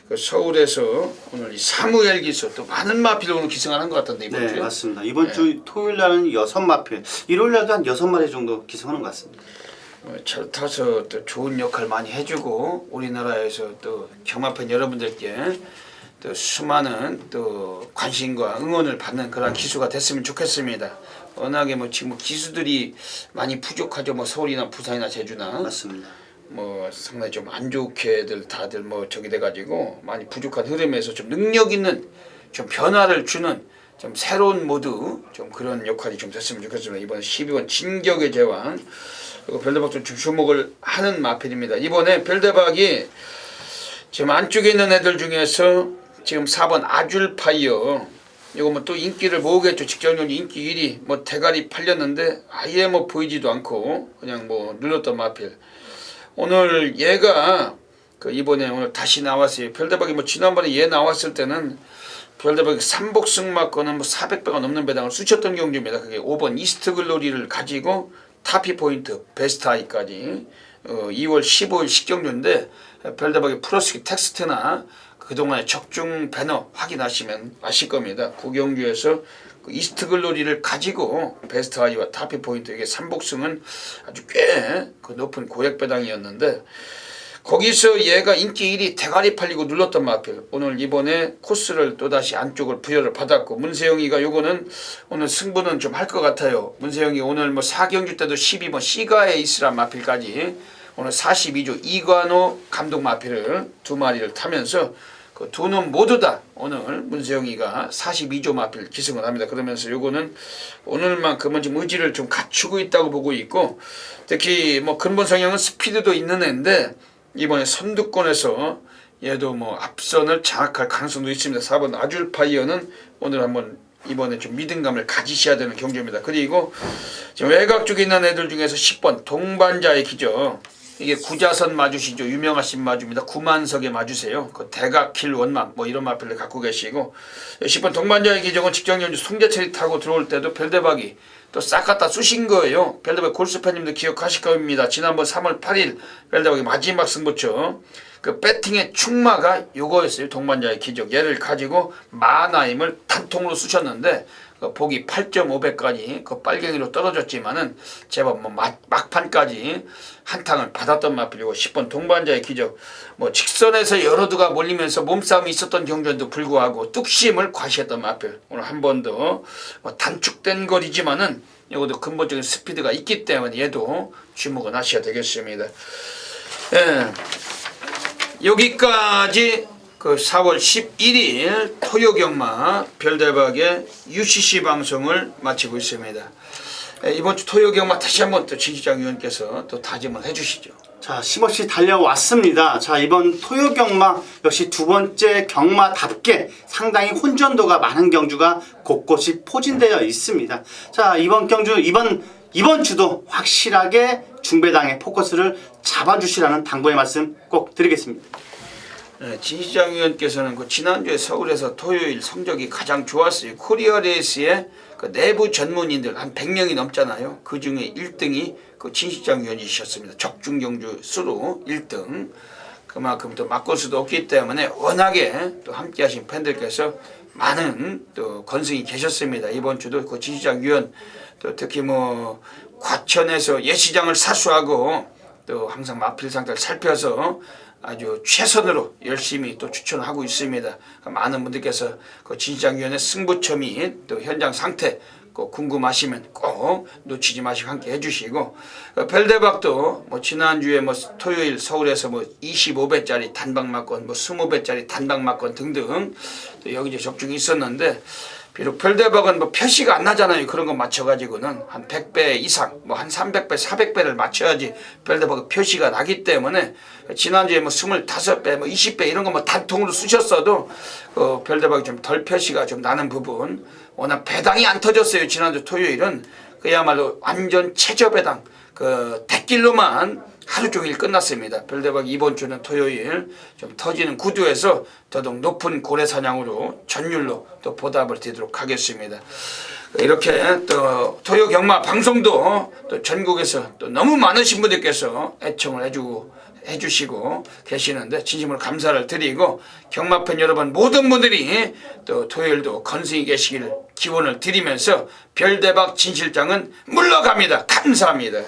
그 서울에서 오늘 이 사무엘 기수 또 많은 마필을 오늘 기승하는 것 같던데 이번 주에. 네, 맞습니다. 이번 주 토요일 날은 6마필, 일요일 날도 한 6마리 정도 기승하는 것 같습니다. 잘 타서 또 좋은 역할 많이 해주고 우리나라에서 또 경마팬 여러분들께 또 수많은 또 관심과 응원을 받는 그런 기수가 됐으면 좋겠습니다. 워낙에 뭐 지금 기수들이 많이 부족하죠. 뭐 서울이나 부산이나 제주나. 맞습니다. 뭐 상당히 좀 안 좋게들 다들 뭐 저기 돼가지고 많이 부족한 흐름에서 좀 능력 있는 좀 변화를 주는 좀 새로운 모드 좀 그런 역할이 좀 됐으면 좋겠습니다. 이번에 12번 진격의 제왕 그리고 별대박도 좀 주목을 하는 마필입니다. 이번에 별대박이 지금 안쪽에 있는 애들 중에서 지금 4번 아줄파이어 이거 뭐 또 인기를 모으겠죠. 직전용 인기 1위 뭐 대가리 팔렸는데 아예 뭐 보이지도 않고 그냥 뭐 눌렀던 마필. 오늘 얘가 그 이번에 오늘 다시 나왔어요. 별대박이 뭐 지난번에 얘 나왔을 때는 별대박이 3복승 맞고는 뭐 400배가 넘는 배당을 쑤셨던 경주입니다. 그게 5번 이스트 글로리를 가지고 타피 포인트 베스트 하이까지 2월 15일 식경주인데 별대박이 플러스 텍스트나 그동안의 적중 배너 확인하시면 아실 겁니다. 그 경주에서 그 이스트 글로리를 가지고 베스트 하이와 타피 포인트 이게 3복승은 아주 꽤 그 높은 고액 배당이었는데 거기서 얘가 인기 1위 대가리 팔리고 눌렀던 마필. 오늘 이번에 코스를 또다시 안쪽을 부여를 받았고 문세영이가 요거는 오늘 승부는 좀 할 것 같아요. 문세영이 오늘 뭐 4경주 때도 12번 시가에 있으란 마필까지 오늘 42조 이관호 감독 마필을 2마리를 타면서 그 두 놈 모두 다 오늘 문세영이가 42조 마필 기승을 합니다. 그러면서 요거는 오늘만큼은 좀 의지를 좀 갖추고 있다고 보고 있고 특히 뭐 근본 성향은 스피드도 있는 애인데 이번에 선두권에서 얘도 뭐 앞선을 장악할 가능성도 있습니다. 4번 아줄파이어는 오늘 한번 이번에 좀 믿음감을 가지셔야 되는 경주입니다. 그리고 지금 외곽 쪽에 있는 애들 중에서 10번 동반자의 기적 이게 구자선 마주시죠. 유명하신 마주입니다. 구만석의 마주세요. 그 대각길 원만 뭐 이런 마필을 갖고 계시고 10번 동반자의 기적은 직전 연주 송재철이 타고 들어올 때도 별대박이 또 싹 갖다 쑤신 거예요. 별대박 골수팬님들 기억하실 겁니다. 지난번 3월 8일 별대박이 마지막 승부처 그 배팅의 충마가 요거였어요. 동반자의 기적 얘를 가지고 마나임을 단통으로 쑤셨는데 그 보기 8.5배까지 그 빨갱이로 떨어졌지만은 제법 뭐 막판까지 한탕을 받았던 마필이고 10번 동반자의 기적 뭐 직선에서 여러 두가 몰리면서 몸싸움이 있었던 경주에도 불구하고 뚝심을 과시했던 마필. 오늘 한 번 더 뭐 단축된 거리지만은 이것도 근본적인 스피드가 있기 때문에 얘도 주목은 하셔야 되겠습니다. 예. 여기까지 그 4월 11일 토요경마 별대박의 UCC 방송을 마치고 있습니다. 이번 주 토요경마 다시 한번 또 진시장 위원께서 또 다짐을 해주시죠. 자, 쉼없이 달려왔습니다. 자, 이번 토요경마 역시 두 번째 경마답게 상당히 혼전도가 많은 경주가 곳곳이 포진되어 있습니다. 자, 이번 경주 이번 주도 확실하게 중배당의 포커스를 잡아주시라는 당부의 말씀 꼭 드리겠습니다. 네, 진시장 위원께서는 그 지난주에 서울에서 토요일 성적이 가장 좋았어요. 코리아 레이스의 그 내부 전문인들 한 100명이 넘잖아요. 그 중에 1등이 그 진시장 위원이셨습니다. 적중 경주 수로 1등. 그만큼 또 막걸 수도 없기 때문에 워낙에 또 함께하신 팬들께서 많은 또 건승이 계셨습니다. 이번 주도 그 진시장 위원 또 특히 뭐 과천에서 예시장을 사수하고 또 항상 마필 상태를 살펴서 아주 최선으로 열심히 또 추천하고 있습니다. 많은 분들께서 그 진시장위원회 승부처 및 또 현장 상태 꼭 궁금하시면 꼭 놓치지 마시고 함께 해주시고 별대박도 뭐 지난주에 뭐 토요일 서울에서 뭐 25배짜리 단박 막건 뭐 20배짜리 단박 막건 등등 또 여기저기 적중이 있었는데 비록 별대박은 뭐 표시가 안 나잖아요. 그런 거 맞춰가지고는 한 100배 이상, 뭐 한 300배, 400배를 맞춰야지 별대박 표시가 나기 때문에 지난주에 뭐 25배, 뭐 20배 이런 거 뭐 단통으로 쓰셨어도 별대박이 좀 덜 표시가 좀 나는 부분. 워낙 배당이 안 터졌어요. 지난주 토요일은 그야말로 완전 최저 배당, 그 대길로만 하루 종일 끝났습니다. 별대박 이번 주는 토요일 좀 터지는 구두에서 더더욱 높은 고래사냥으로 전율로 또 보답을 드리도록 하겠습니다. 이렇게 또 토요 경마 방송도 또 전국에서 또 너무 많으신 분들께서 애청을 해주시고 계시는데 진심으로 감사를 드리고 경마팬 여러분 모든 분들이 또 토요일도 건승이 계시기를 기원을 드리면서 별대박 진실장은 물러갑니다. 감사합니다.